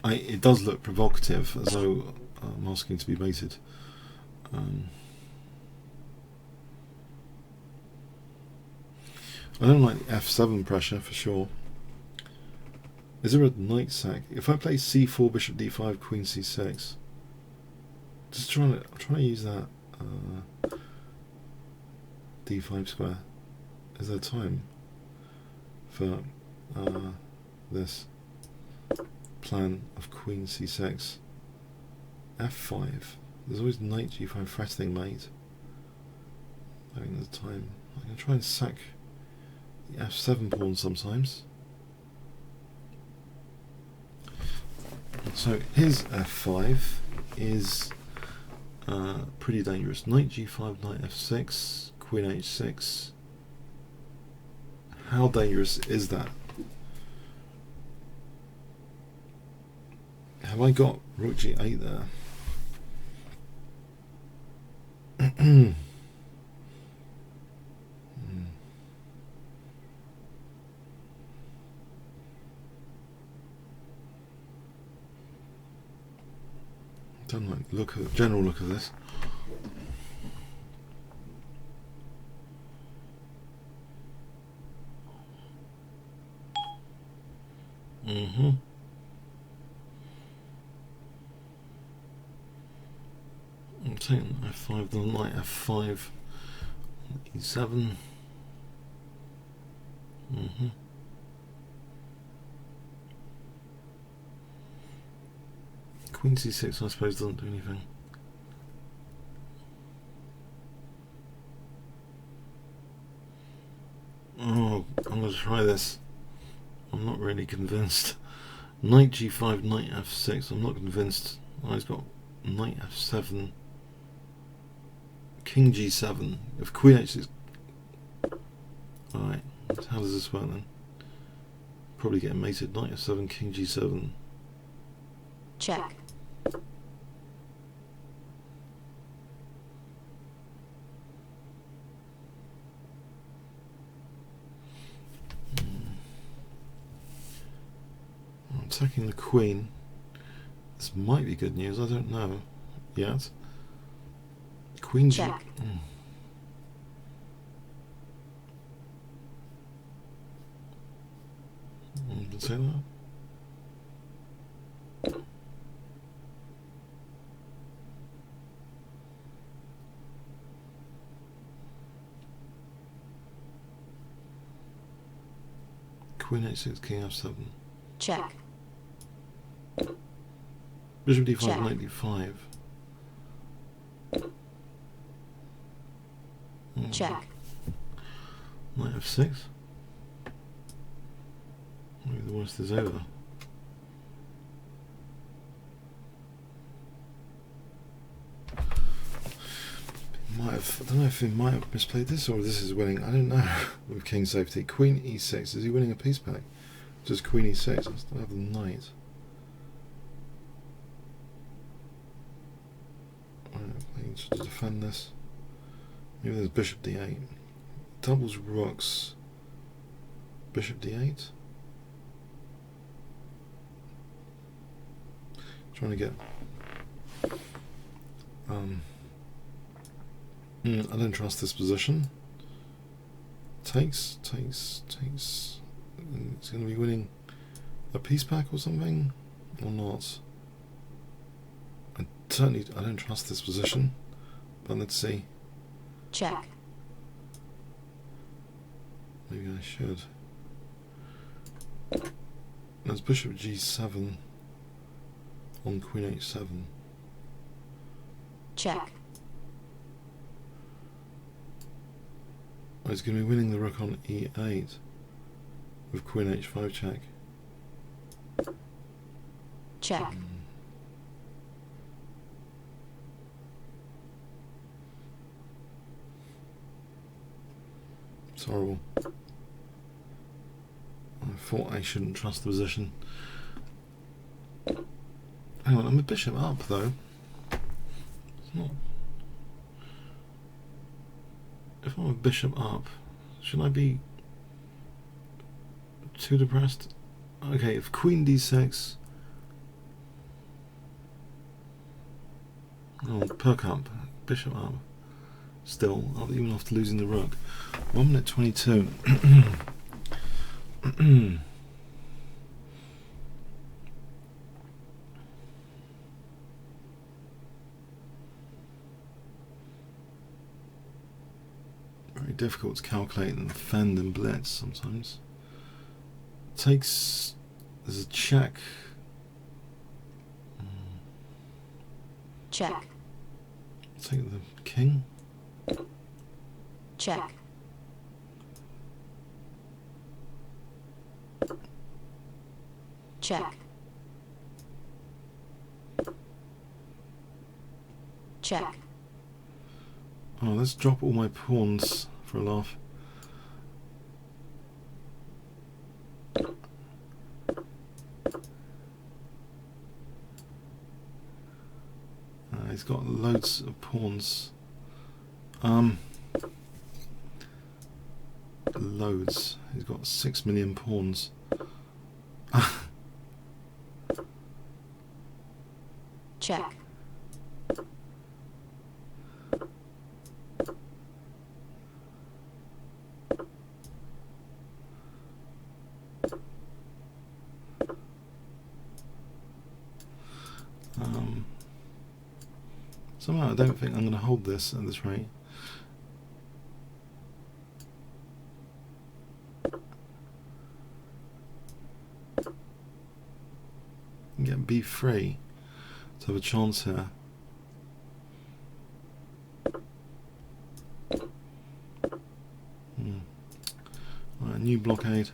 It does look provocative, as though I'm asking to be mated. I don't like the f7 pressure for sure. Is there a knight sack? If I play c4, bishop d5, queen c6, just trying to use that d5 square. Is there time for this plan of queen c6? f5. There's always knight g5 threatening mate. I think there's time. I can try and sack the f7 pawn sometimes. So his f5 is pretty dangerous. Knight g5, knight f6, queen h6. How dangerous is that? Have I got rook g8 there? Don't like the general look of this. I'm taking f5, then knight f5, e7. Queen c6, I suppose, doesn't do anything. Oh, I'm going to try this. I'm not really convinced. Knight g5, knight f6. I'm not convinced. Oh, he's got knight f7, king g7. If queen h6. Alright, how does this work then? Probably get mated. Knight f7, king g7. Check. I'm attacking the queen. This might be good news, I don't know yet. Queen check. Doesn't say that. Queen h6, king f7. Check. Bishop d5, Check. knight d5. Check. Knight f6. Maybe the worst is over. I don't know if he might have misplayed this or this is winning. I don't know. With king safety. Queen e6. Is he winning a piece back? Just queen e6. I still have the knight. Playing to defend this. Maybe there's bishop d8. Doubles rooks. Bishop d8. Trying to get. I don't trust this position. Takes. It's going to be winning a piece back or something, or not. I don't trust this position. But let's see. Check. Maybe I should. There's bishop g7 on queen h7. Check. Oh, he's going to be winning the rook on e8 with queen h5 check. Check. It's horrible. I thought I shouldn't trust the position. Hang on, I'm a bishop up though. It's not. If I'm a bishop up, should I be too depressed? Okay, if queen d6. Oh, perk up. Bishop up. Still, even after losing the rook. 1 minute 22. Very difficult to calculate and defend in Blitz sometimes. Takes. There's a check. Check. Take the king. Check. Check. Check. Oh, let's drop all my pawns for a laugh. He's got loads of pawns. Loads. He's got 6 million pawns. Check. Somehow I don't think I'm going to hold this at this rate. Get b3 to have a chance here. Alright, new blockade.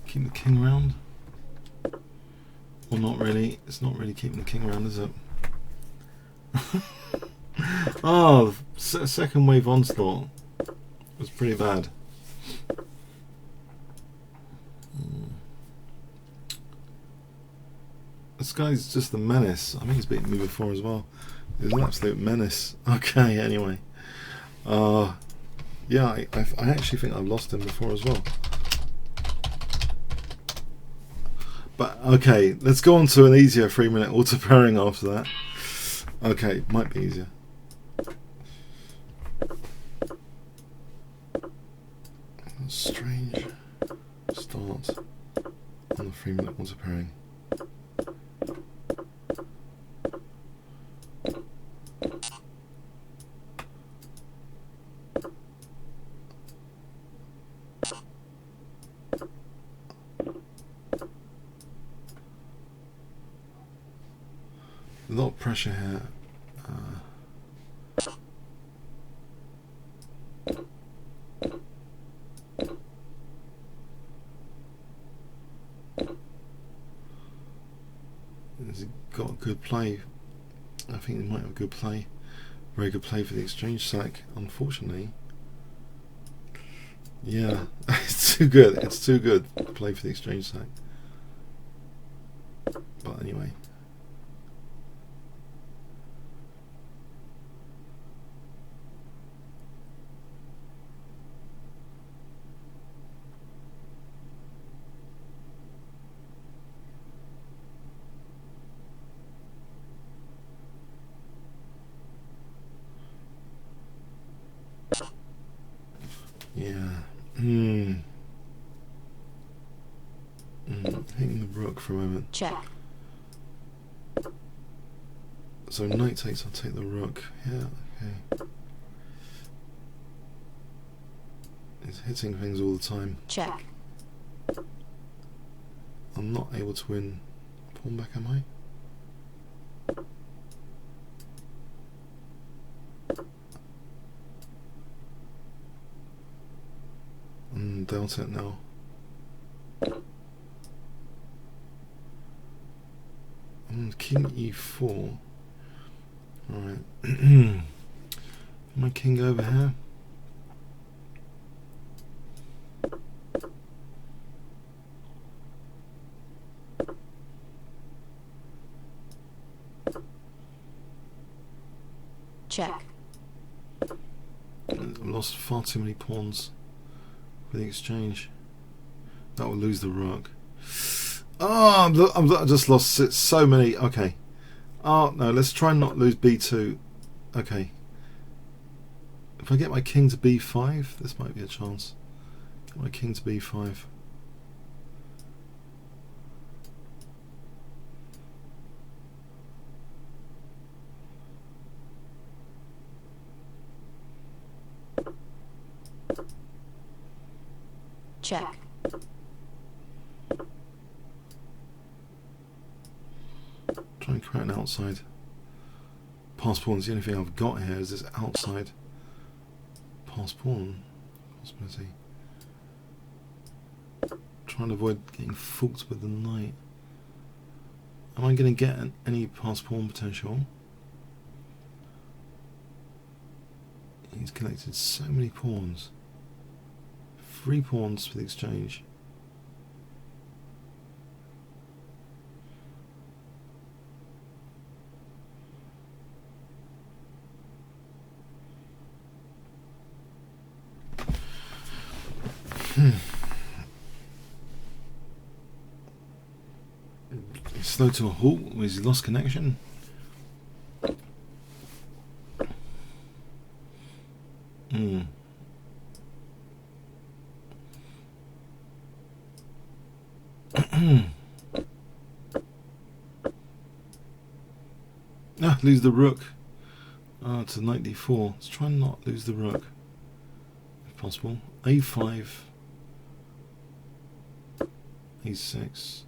Keep the king round. Well, not really. It's not really keeping the king around, is it? Oh, second wave onslaught was pretty bad. This guy's just a menace. I think he's beaten me before as well. He's an absolute menace. Okay, anyway. Yeah, I actually think I've lost him before as well. But okay, let's go on to an easier 3-minute auto pairing after that. Okay, might be easier. Strange start on the 3-minute auto pairing. A lot of pressure here. Has got a good play. I think he might have a good play. Very good play for the exchange sack. Unfortunately, yeah, it's too good. It's too good to play for the exchange sack. But anyway. Yeah. Hitting the rook for a moment. Check. So knight takes, I'll take the rook. Yeah, okay. It's hitting things all the time. Check. I'm not able to win pawn back, am I? Dealt it now. King e4. Alright. My king over here. Check. I've lost far too many pawns for the exchange. That will lose the rook. Oh, I just lost so many. Okay. Oh, no, let's try and not lose b2. Okay. If I get my king to b5, this might be a chance. Get my king to b5. Check. Try and create an outside pass pawn. The only thing I've got here is this outside pass pawn possibility. Trying to avoid getting forked with the knight. Am I going to get any pass pawn potential? He's collected so many pawns. 3 pawns for the exchange. Slow to a halt. Has he lost connection? Lose the rook. To knight d4. Let's try and not lose the rook, if possible. a5. a6.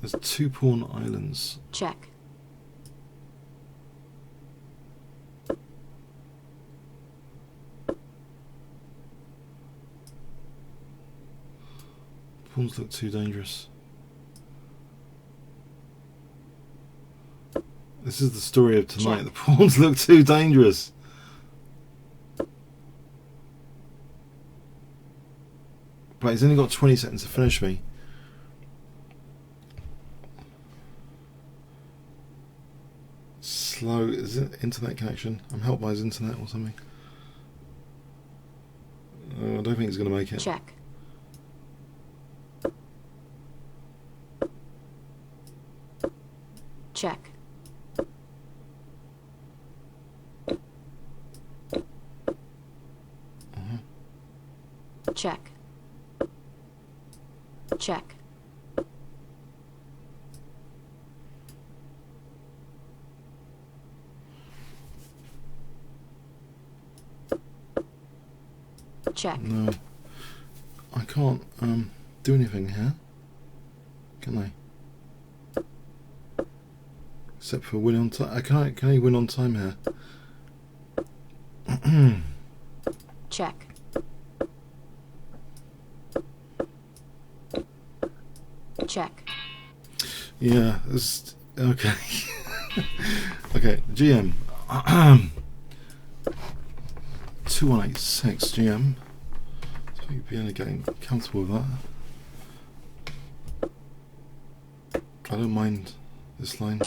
There's 2 pawn islands. Check. Pawns look too dangerous. This is the story of tonight. Check. The pawns look too dangerous. But he's only got 20 seconds to finish me. Slow. Is it internet connection? I'm helped by his internet or something. I don't think he's going to make it. check, check, check, check, check, No, I can't do anything here, can I? Except for win on time. Can I win on time here? check, check, Yeah, it's okay. Okay, GM. 2186 GM. So you'd be in a game. Comfortable with that. I don't mind this line.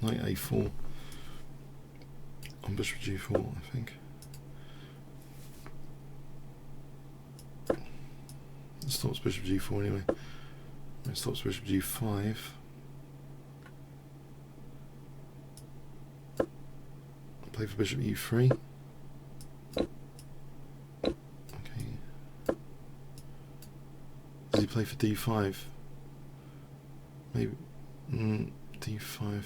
Knight A4 on Bishop G4, I think. It stops Bishop G4 anyway. It stops Bishop G5. Play for Bishop E3. Okay. Does he play for D5? Maybe. D5.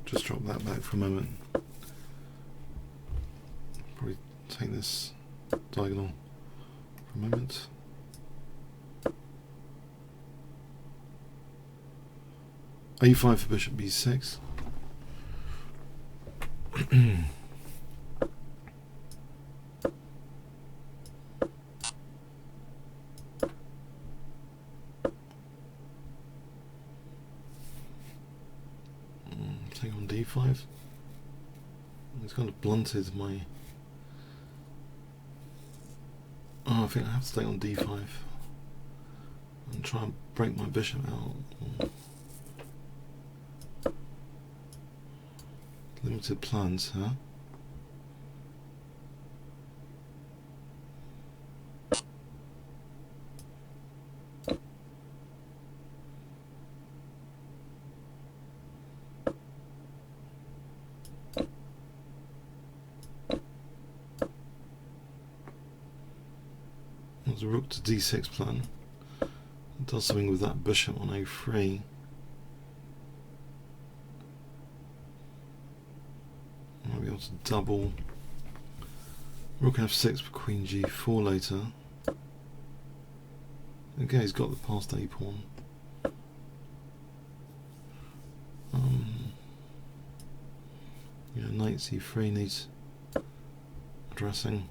Just drop that back for a moment. Probably take this diagonal for a moment. A5 for Bishop B6. Take on D5. It's kind of blunted my... Oh, I think I have to stay on D5 and try and break my bishop out. Limited plans, huh? There's a rook to D6 plan. It does something with that bishop on A3. Might be able to double. Rook F6 for Queen G4 later. Okay, he's got the passed A pawn. Yeah, Knight C3 needs addressing.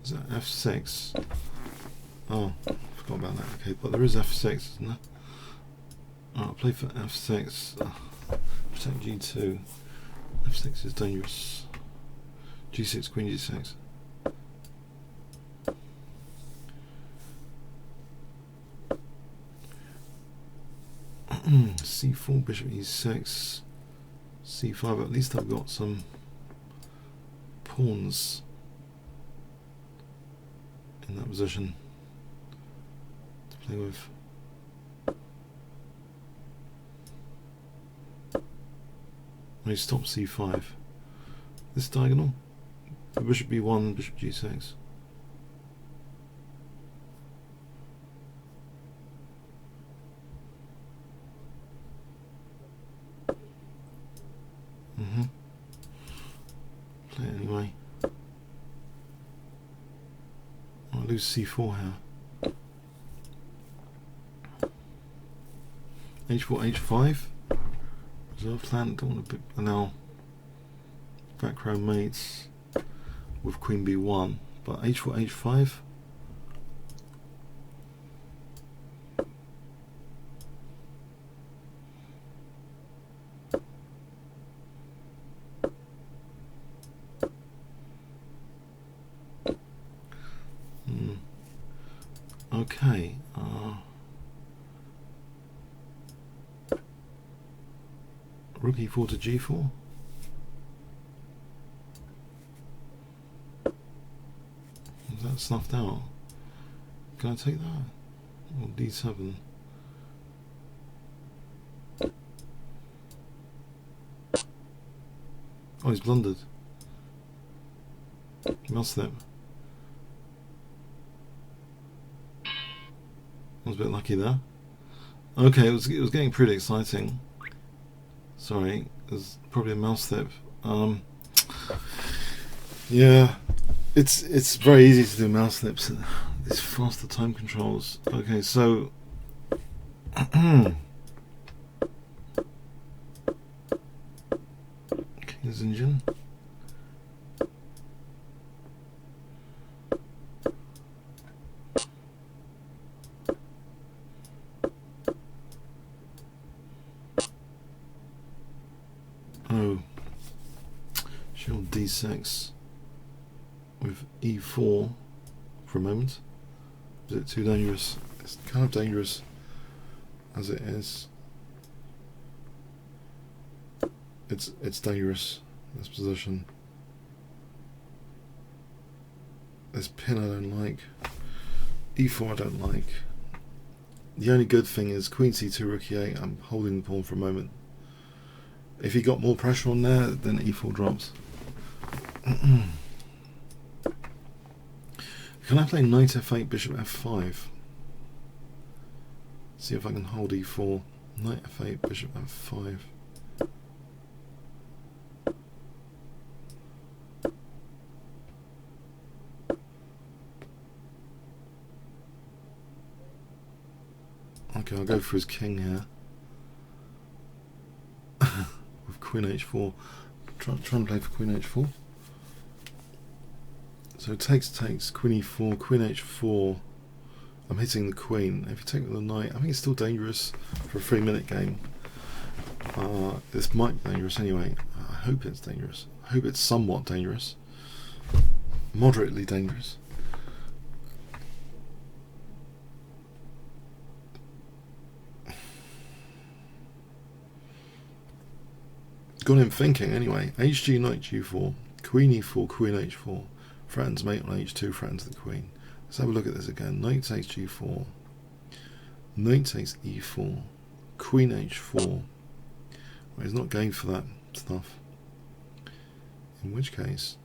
Is that F6? Oh, I forgot about that. Okay, but there is F6, isn't there? Alright, I'll play for F6. Protect G2. F6 is dangerous. G6, Queen G6. C4, Bishop E6. C5. At least I've got some pawns in that position to play with. I stop C5. This diagonal. Bishop B1, Bishop G6. Play it anyway. I lose C4 here. H4, H5. Reserve plan. Don't want to allow back row mates with Queen B1. But H4, H5. Okay. Rook e4 to g4. Is that snuffed out? Can I take that? Or d7? Oh, he's blundered. Mouse slip. I was a bit lucky there. Okay, it was getting pretty exciting. Sorry, there's probably a mouse slip. Yeah, it's very easy to do mouse slips. It's faster time controls. Okay, so King's engine. Oh, shield d6 with e4 for a moment. Is it too dangerous? It's kind of dangerous as it is. It's dangerous, this position. This pin I don't like. e4 I don't like. The only good thing is queen c2 rook e8. I'm holding the pawn for a moment. If he got more pressure on there, then e4 drops. Can I play knight f8, bishop f5? See if I can hold e4. Knight f8, bishop f5. Okay, I'll go for his king here. With queen h4. Try and play for queen h4. So takes, queen e4, queen h4. I'm hitting the queen. If you take with the knight, I think it's still dangerous for a 3-minute game. This might be dangerous anyway. I hope it's dangerous. I hope it's somewhat dangerous. Moderately dangerous. Got him thinking anyway. Hg, knight g4, queen e4, queen h4. Threatens mate on h2, threatens the queen. Let's have a look at this again. Knight takes g4, knight takes e4, queen h4. Well, he's not going for that stuff. In which case,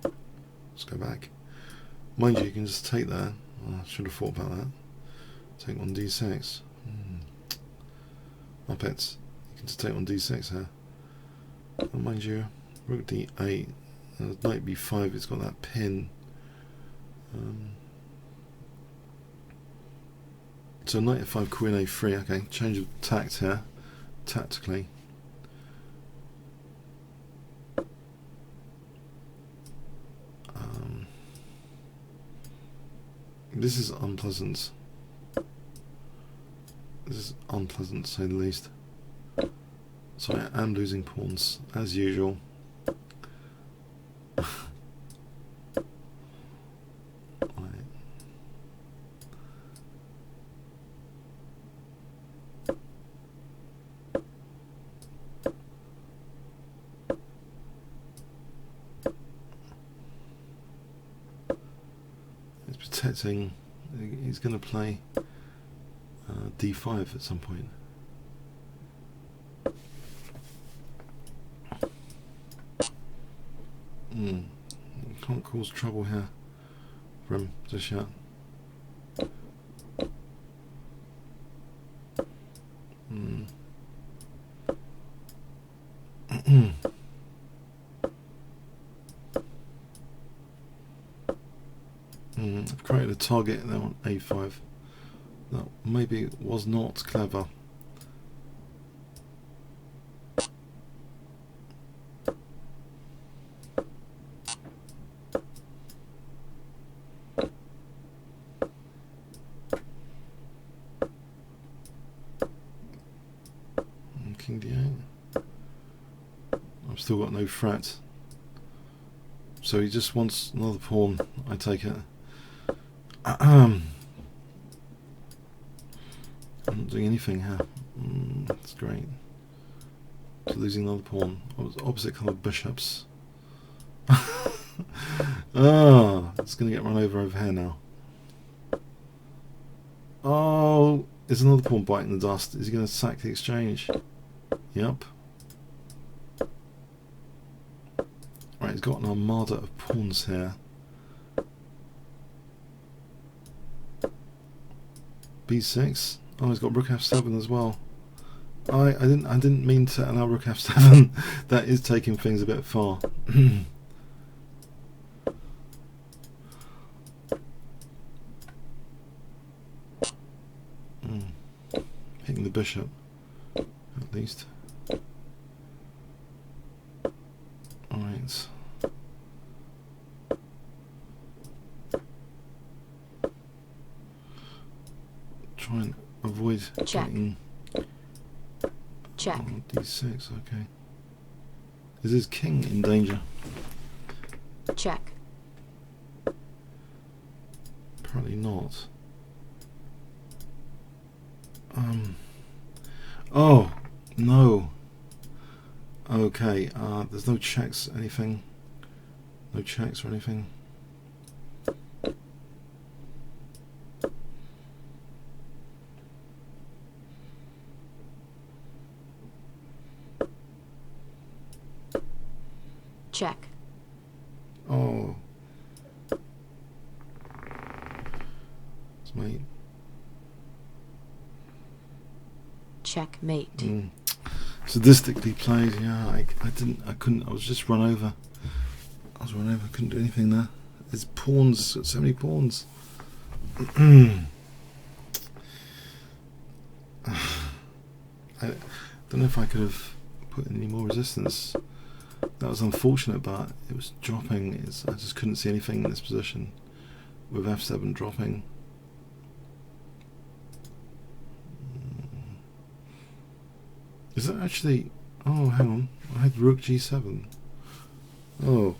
let's go back. Mind you, you can just take that. Oh, I should have thought about that. Take on d6. Muppets. You can just take on d6 here. And mind you, rook d8. Knight b5, it's got that pin. So knight f5, queen a3. Okay, change of tact here, tactically. This is unpleasant. This is unpleasant, to say the least. So I am losing pawns, as usual. Protecting. He's going to play d5 at some point. Can't cause trouble here for him just yet. I've created a target there on a5. That maybe was not clever. King d8. I've still got no threat. So he just wants another pawn, I take it. I'm not doing anything here. That's great. So losing another pawn. Opposite colour bishops. Ah, it's going to get run over here now. Oh, there's another pawn biting the dust. Is he going to sack the exchange? Yep. Right, he's got an armada of pawns here. B6. Oh, he's got rook f7 as well. I didn't mean to allow rook f7. That is taking things a bit far. Hitting the bishop, at least. Alright. Try and avoid getting... Check. Oh, d6, okay. Is his king in danger? Check. Apparently not. Oh, no. Okay, there's no checks, anything. No checks or anything. Check. Oh. It's mate. Checkmate. Sadistically played, yeah. I couldn't, I was just run over. I was run over, couldn't do anything there. There's pawns, so many pawns. I don't know if I could have put in any more resistance. That was unfortunate, but it was dropping. I just couldn't see anything in this position with f7 dropping. Is that actually... Oh, hang on. I had rook g7. Oh.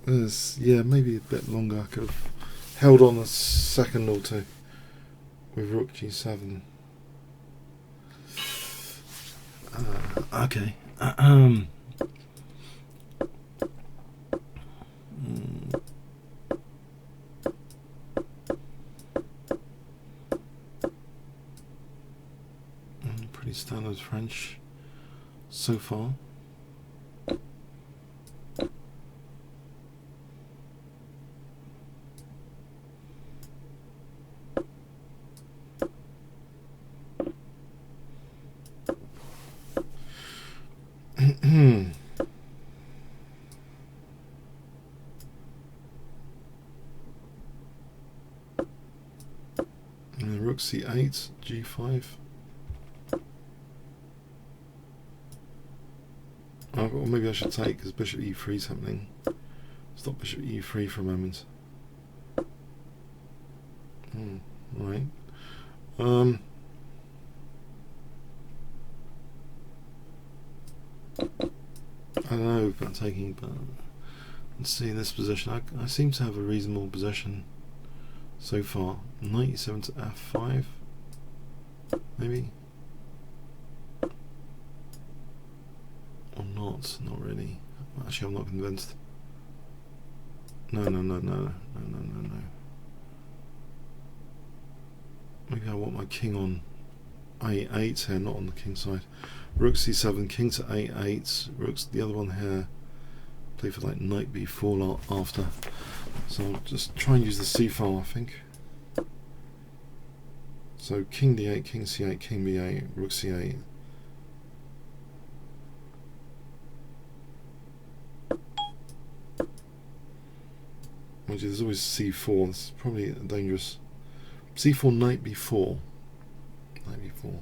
Yeah, maybe a bit longer. I could have held on a second or two with rook g7. Okay. Pretty standard French so far. Rook c8, g5. Or maybe I should take, because bishop e3 is happening. Stop bishop e3 for a moment. Right. I don't know about taking, but let's see in this position. I seem to have a reasonable position so far. Knight e7 to f5, maybe. Or not really. Actually, I'm not convinced. No. Maybe I want my king on a8 here, not on the king side. Rook c7, king to a8. Rook's the other one here. Play for like knight b4 after. So I'll just try and use the c file, I think. So king d8, king c8, king b8, rook c8. There's always c4. This is probably dangerous. c4, knight b4. Knight b4.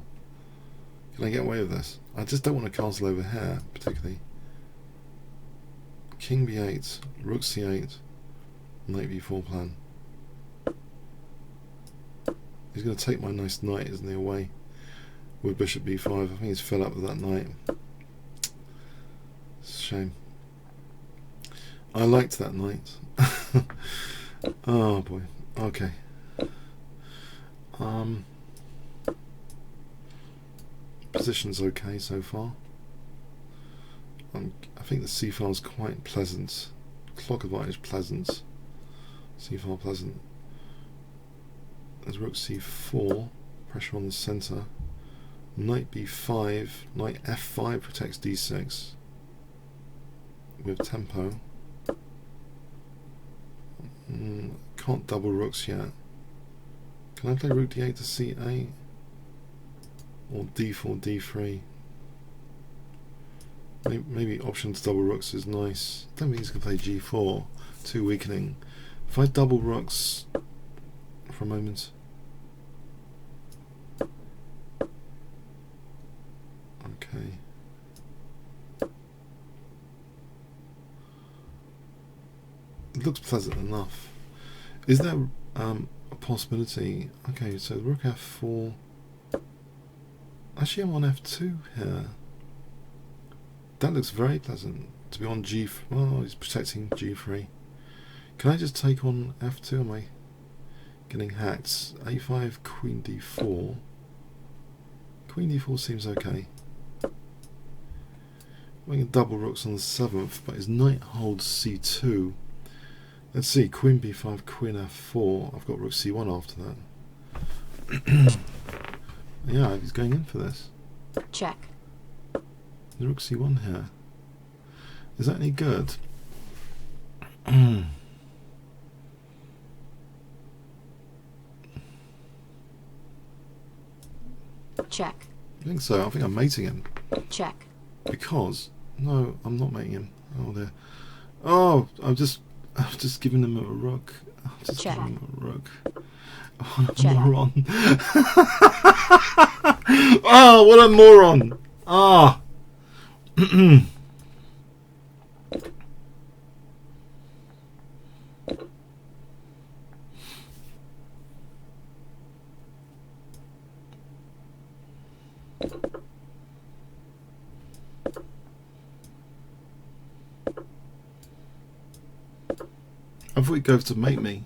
Can I get away with this? I just don't want to castle over here, particularly. King b8, rook c8, knight b4 plan. He's going to take my nice knight, isn't he, away with bishop b5. I think he's fed up with that knight. It's a shame. I liked that knight. Oh boy. Okay. position's okay so far. I think the c-file is quite pleasant. Clock advantage pleasant. c-file pleasant. There's rook c4, pressure on the centre. Knight b5, knight f5 protects d6 with tempo. Can't double rooks yet. Can I play rook d8 to c8? Or d4, d3? Maybe option to double rooks is nice. Don't think he's going to play g4, too weakening. If I double rooks for a moment. Okay. It looks pleasant enough. Is there a possibility? Okay, so rook f4. Actually, I'm on f2 here. That looks very pleasant to be on g. Well, he's protecting g3. Can I just take on f2? Am I getting hacked? a5, queen d4. Queen d4 seems okay. We can double rooks on the 7th, but his knight holds c2. Let's see, queen b5, queen f4. I've got rook c1 after that. Yeah, he's going in for this. Check. There's rook c1 here. Is that any good? Check. I think so. I think I'm mating him. Check. Because no, I'm not mating him. Oh, there. Oh, I've just given him a rook. I've just Check. given him a rook. What a Check. moron! Oh, what a moron! Ah. I thought he'd go to mate me.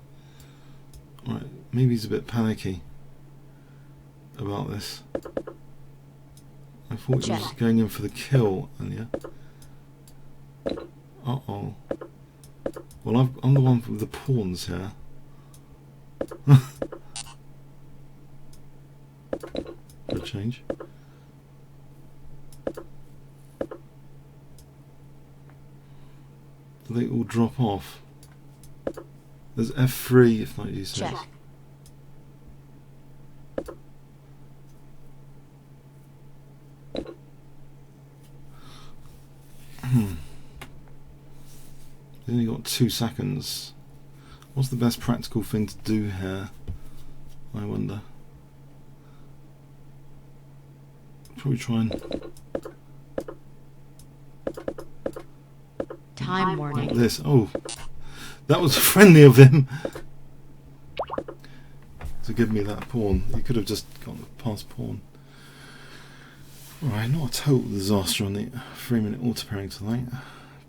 Right, maybe he's a bit panicky about this. I thought he was Check. going in for the kill earlier. Uh-oh. Well, I'm the one with the pawns here. For a change. Do they all drop off? There's f3 if knight d6. Check. We've only got 2 seconds. What's the best practical thing to do here? I wonder. Probably try and Time like warning. this. Oh, that was friendly of him to give me that pawn. He could have just got the passed pawn. Alright, not a total disaster on the 3-minute auto pairing tonight.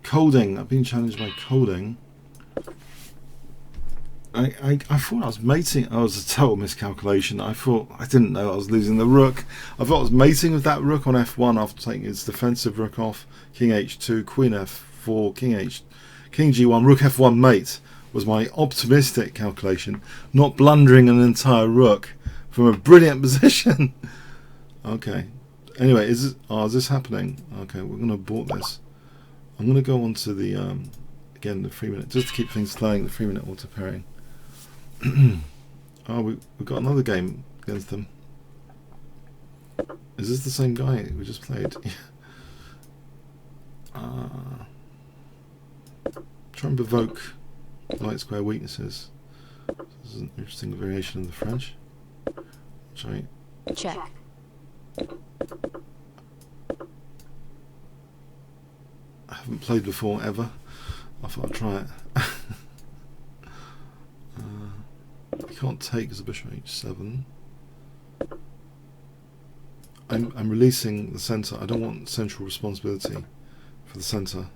Colding. I've been challenged by colding. I thought I was mating. I was a total miscalculation. I didn't know I was losing the rook. I thought I was mating with that rook on f1 after taking its defensive rook off. King h2, queen f4, king g1, rook f1 mate was my optimistic calculation, not blundering an entire rook from a brilliant position. Okay. Anyway, is this happening? Okay, we're going to abort this. I'm going to go on to the again the 3-minute, just to keep things flowing. The 3-minute auto pairing. Oh, we've got another game against them. Is this the same guy we just played? Try and provoke light square weaknesses. This is an interesting variation of the French. Which Check. I haven't played before ever. I thought I'd try it. You can't take as a bishop h7. I'm releasing the centre. I don't want central responsibility for the centre.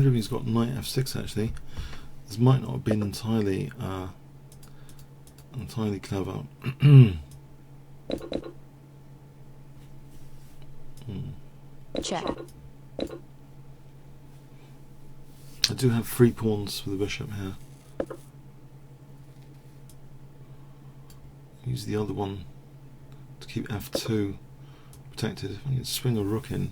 wonder if he's got knight f6 actually. This might not have been entirely clever. Check. I do have 3 pawns for the bishop here. Use the other one to keep f2 protected. If I can swing a rook in.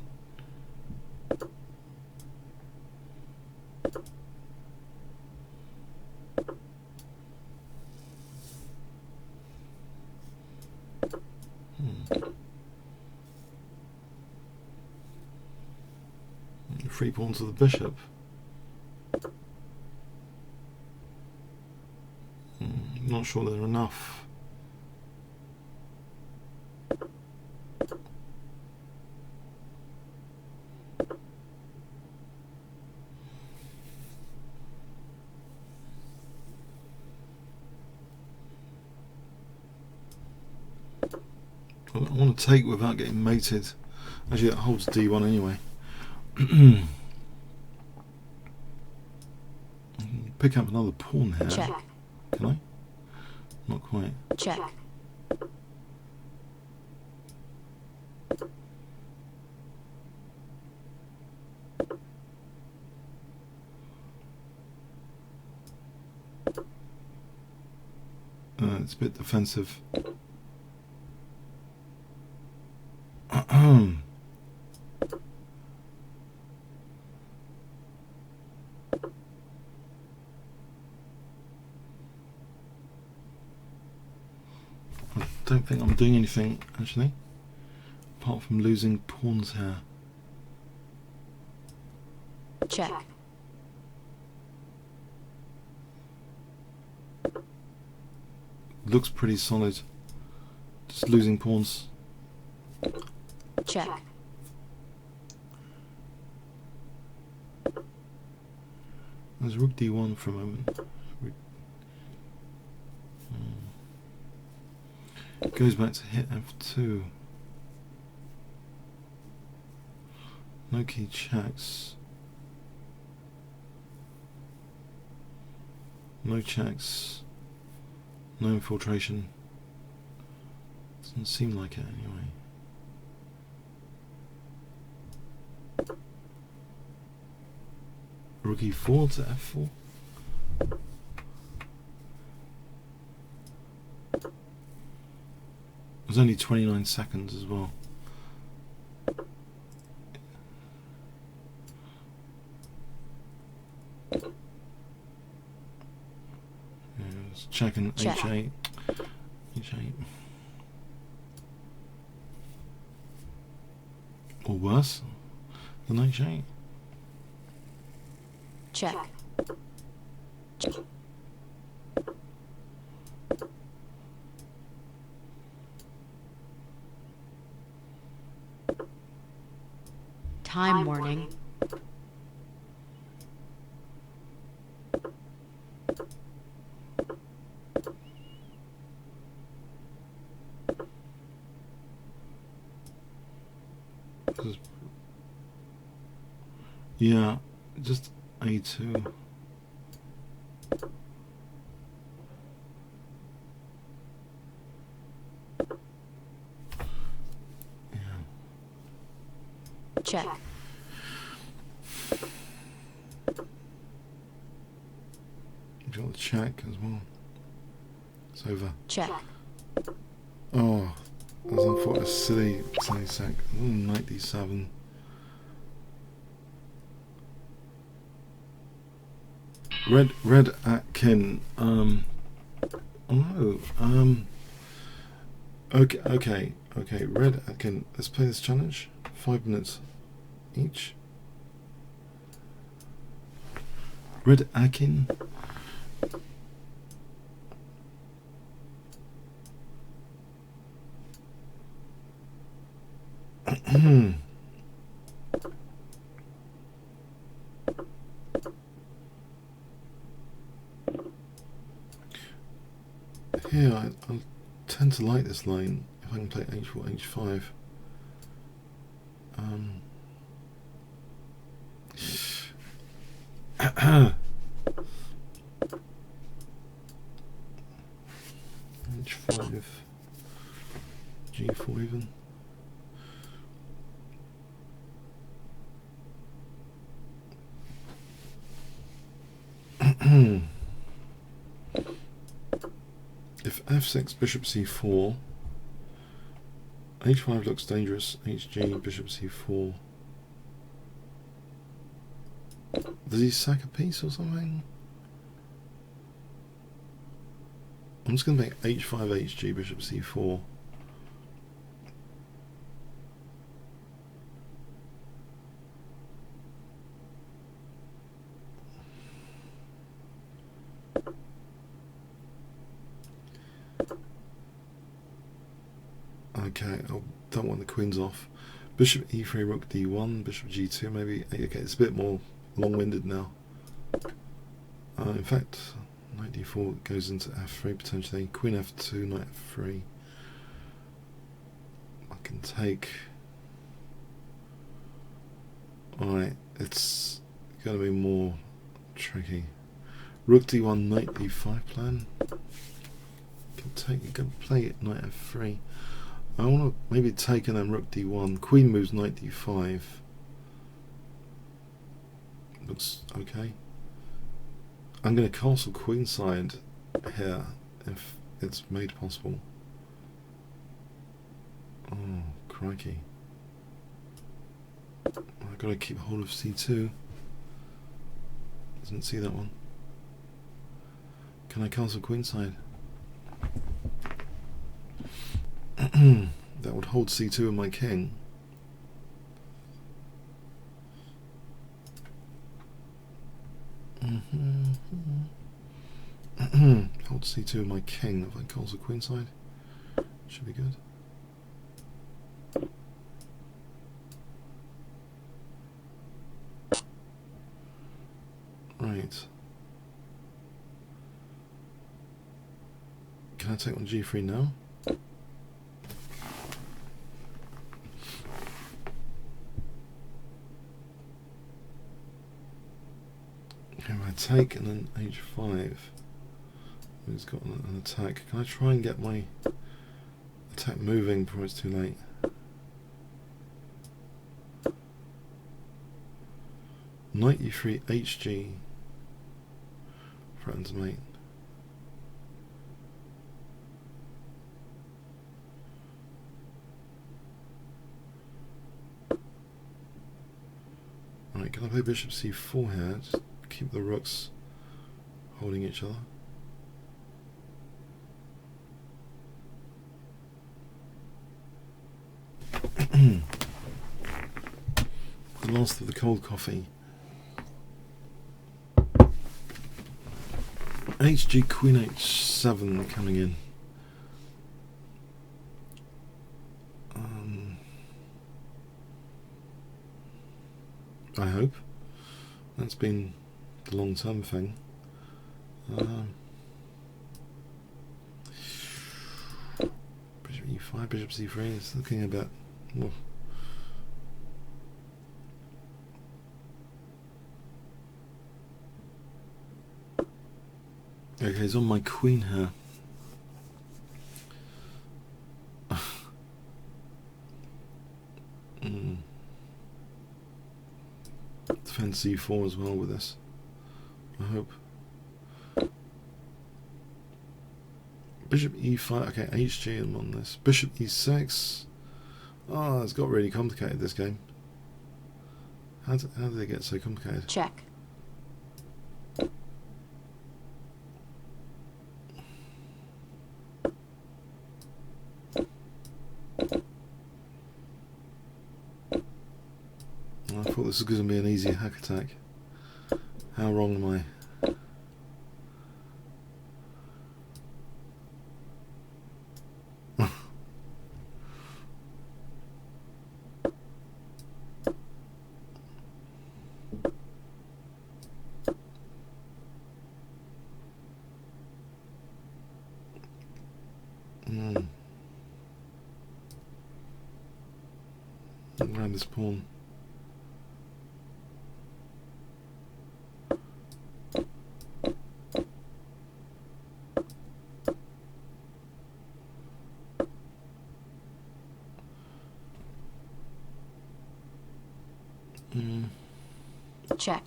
Three pawns of the bishop. Not sure they're enough. I want to take without getting mated. Actually, that holds d1 anyway. Pick up another pawn here. Check. Can I? Not quite. Check. It's a bit defensive. I don't think I'm doing anything actually, apart from losing pawns here. Check. Looks pretty solid. Just losing pawns. Check. There's rook d1 for a moment. Goes back to hit f2. No key checks. No checks. No infiltration. Doesn't seem like it anyway. Rook e4 to f4. It was only 29 seconds as well. Yeah, let's check an h8. h8. Or worse than h8. Check. Check. Time warning. Yeah, just a2. Check. Got the check as well. It's over. Check. Oh, as I thought, a silly sec. Knight d7. Red Atkin. Oh no. Okay. Red Atkin. Let's play this challenge. 5 minutes each. Red Atkin. Here, I tend to like this line if I can play h4, h5. H5, G4 even. If F6, Bishop C4, H5 looks dangerous, HG, Bishop C4. Does he sack a piece or something? I'm just going to make H5, HG, Bishop C4. Okay, I don't want the queens off. Bishop E3, Rook D1, Bishop G2 maybe. Okay, it's a bit more long-winded now. In fact, Knight D4 goes into F3 potentially. Queen F2, Knight F3. I can take... Alright, it's going to be more tricky. Rook D1, Knight D5 plan. You can play Knight F3. I want to maybe take and then Rook D1. Queen moves Knight D5. Looks okay. I'm going to castle queenside here if it's made possible. Oh, crikey. I've got to keep hold of C2. Didn't see that one. Can I castle queenside? That would hold C2 and my king. Hold C2 and my king if I castle queenside. Should be good. Right. Can I take on G3 now? I take and then H5. He's got an attack. Can I try and get my attack moving before it's too late? Knight E3, HG. Threatens mate. Alright, can I play Bishop C4 here? Just keep the rooks holding each other. The last of the cold coffee. HG Queen H7 coming in. I hope. That's been the long-term thing. Bishop E5, Bishop C3 is looking a bit... Well, okay, he's on my queen here. Defend C4 as well with this, I hope. Bishop E5, okay, HG I'm on this. Bishop E6. Oh, it's got really complicated, this game. How did it get so complicated? Check. I thought this was going to be an easy hack attack. How wrong am I? Around this pawn. check,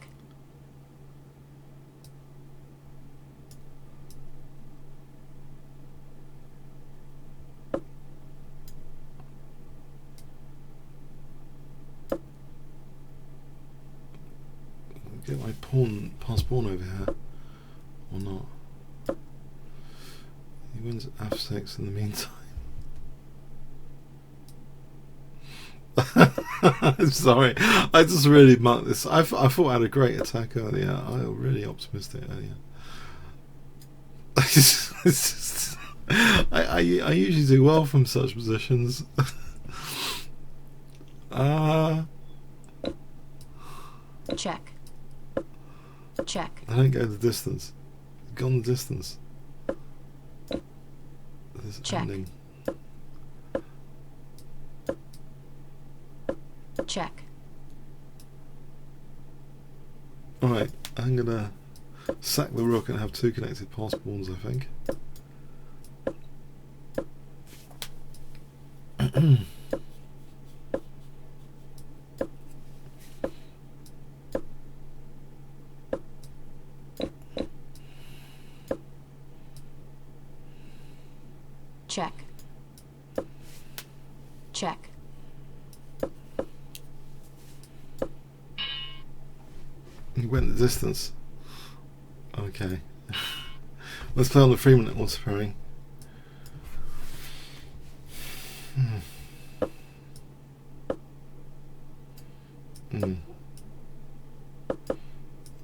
Get my pass pawn over here, or not? He wins f6 in the meantime. I'm sorry, I just really marked this. I thought I had a great attack earlier. I was really optimistic earlier. I usually do well from such positions. check, check, I don't go the distance. Gone the distance. This check, ending. check, Alright, I'm gonna sack the rook and have two connected pass pawns, I think. check, check, He went the distance. Okay. Let's play on the 3-minute auto pairing.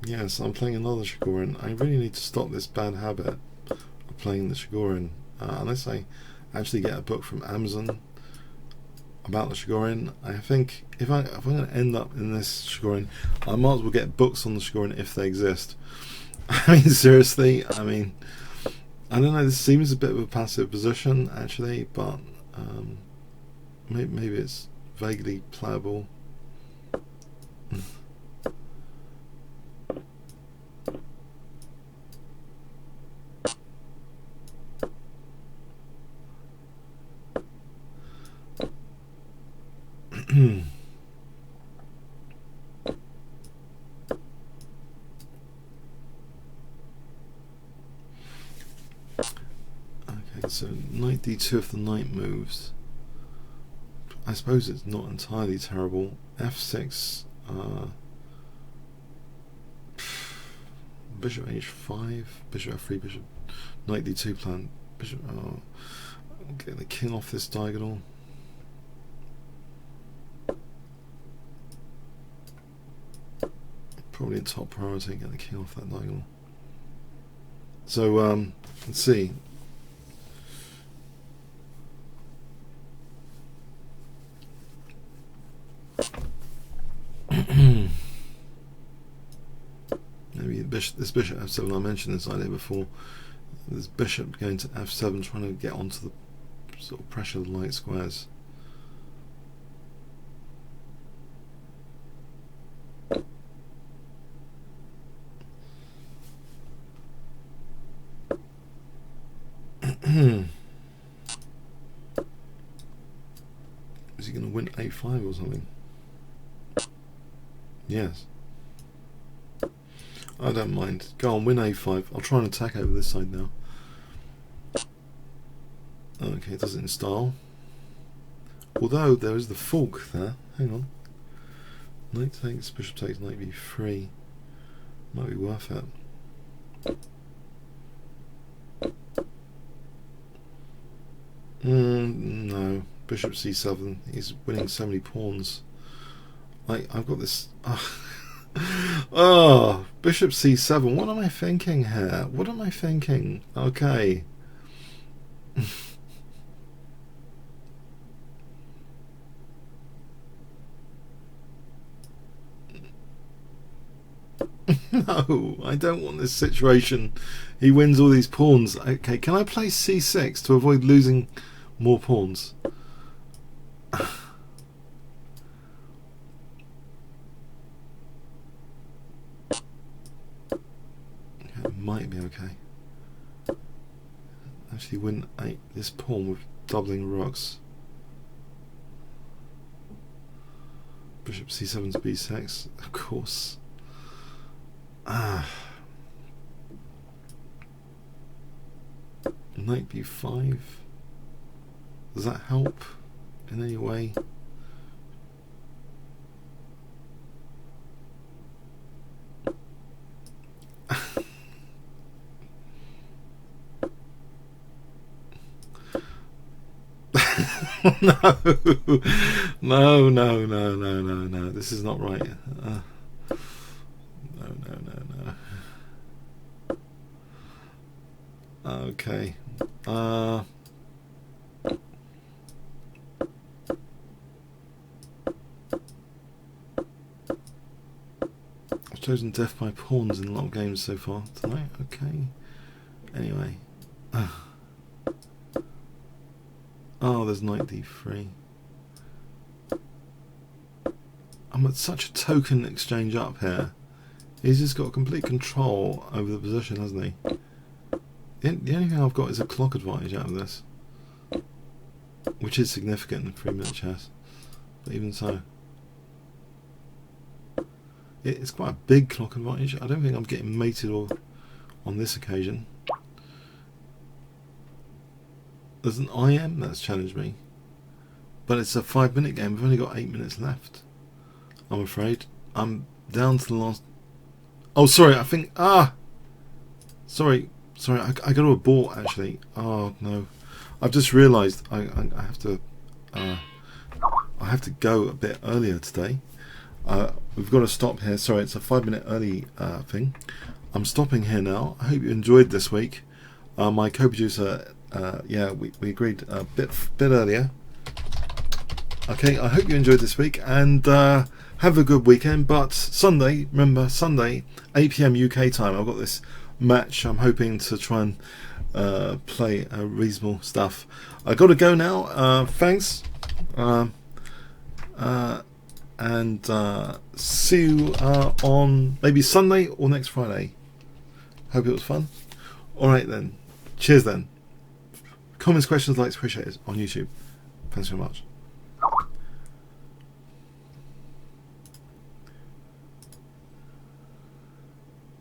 Yes, I'm playing another Shigorin. I really need to stop this bad habit of playing the Shigorin. Unless I actually get a book from Amazon about the Shigorin. I think if I'm going to end up in this Shigorin, I might as well get books on the Shigorin if they exist. I mean, seriously, I mean, I don't know, this seems a bit of a passive position actually, but maybe it's vaguely playable. Okay, so knight d2 if the knight moves. I suppose it's not entirely terrible. f6, bishop h5, bishop f3, bishop, knight d2 plan, bishop, get the king off this diagonal. Probably a top priority, get the king off that diagonal. So let's see. Maybe this bishop f7, I mentioned this idea before. This bishop going to f7, trying to get onto the sort of pressure of the light squares. Is he going to win a5 or something? Yes. I don't mind. Go on, win a5. I'll try and attack over this side now. Okay, it does it in style. Although there is the fork there. Hang on. Knight takes, bishop takes, knight b3. Might be worth it. No. Bishop c7. He's winning so many pawns. I've got this. Oh, bishop c7. What am I thinking here? What am I thinking? Okay. No, I don't want this situation. He wins all these pawns. Okay, can I play c6 to avoid losing more pawns? It might be okay. Actually win this pawn with doubling rooks. Bishop c7 to b6, of course. Knight b5. Does that help in any way? No. This is not right. No. Okay. I've chosen death by pawns in a lot of games so far tonight. Okay. Anyway. Oh, there's knight d3. I'm at such a token exchange up here. He's just got complete control over the position, hasn't he? The only thing I've got is a clock advantage out of this, which is significant in 3-minute chess. But even so, it's quite a big clock advantage. I don't think I'm getting mated on this occasion. There's an IM that's challenged me, but it's a 5-minute game. We've only got 8 minutes left. I'm afraid I'm down to the last. Oh, sorry. I think sorry. I got to abort actually. Oh no, I've just realised I have to go a bit earlier today. We've got to stop here. Sorry, it's a 5-minute early thing. I'm stopping here now. I hope you enjoyed this week. My co-producer, we agreed a bit earlier. Okay, I hope you enjoyed this week and have a good weekend. But Sunday, remember Sunday, 8 PM UK time. I've got this match. I'm hoping to try and play reasonable stuff. I got to go now. Thanks, and see you on maybe Sunday or next Friday. Hope it was fun. All right then. Cheers then. Comments, questions, likes, appreciated on YouTube. Thanks very much.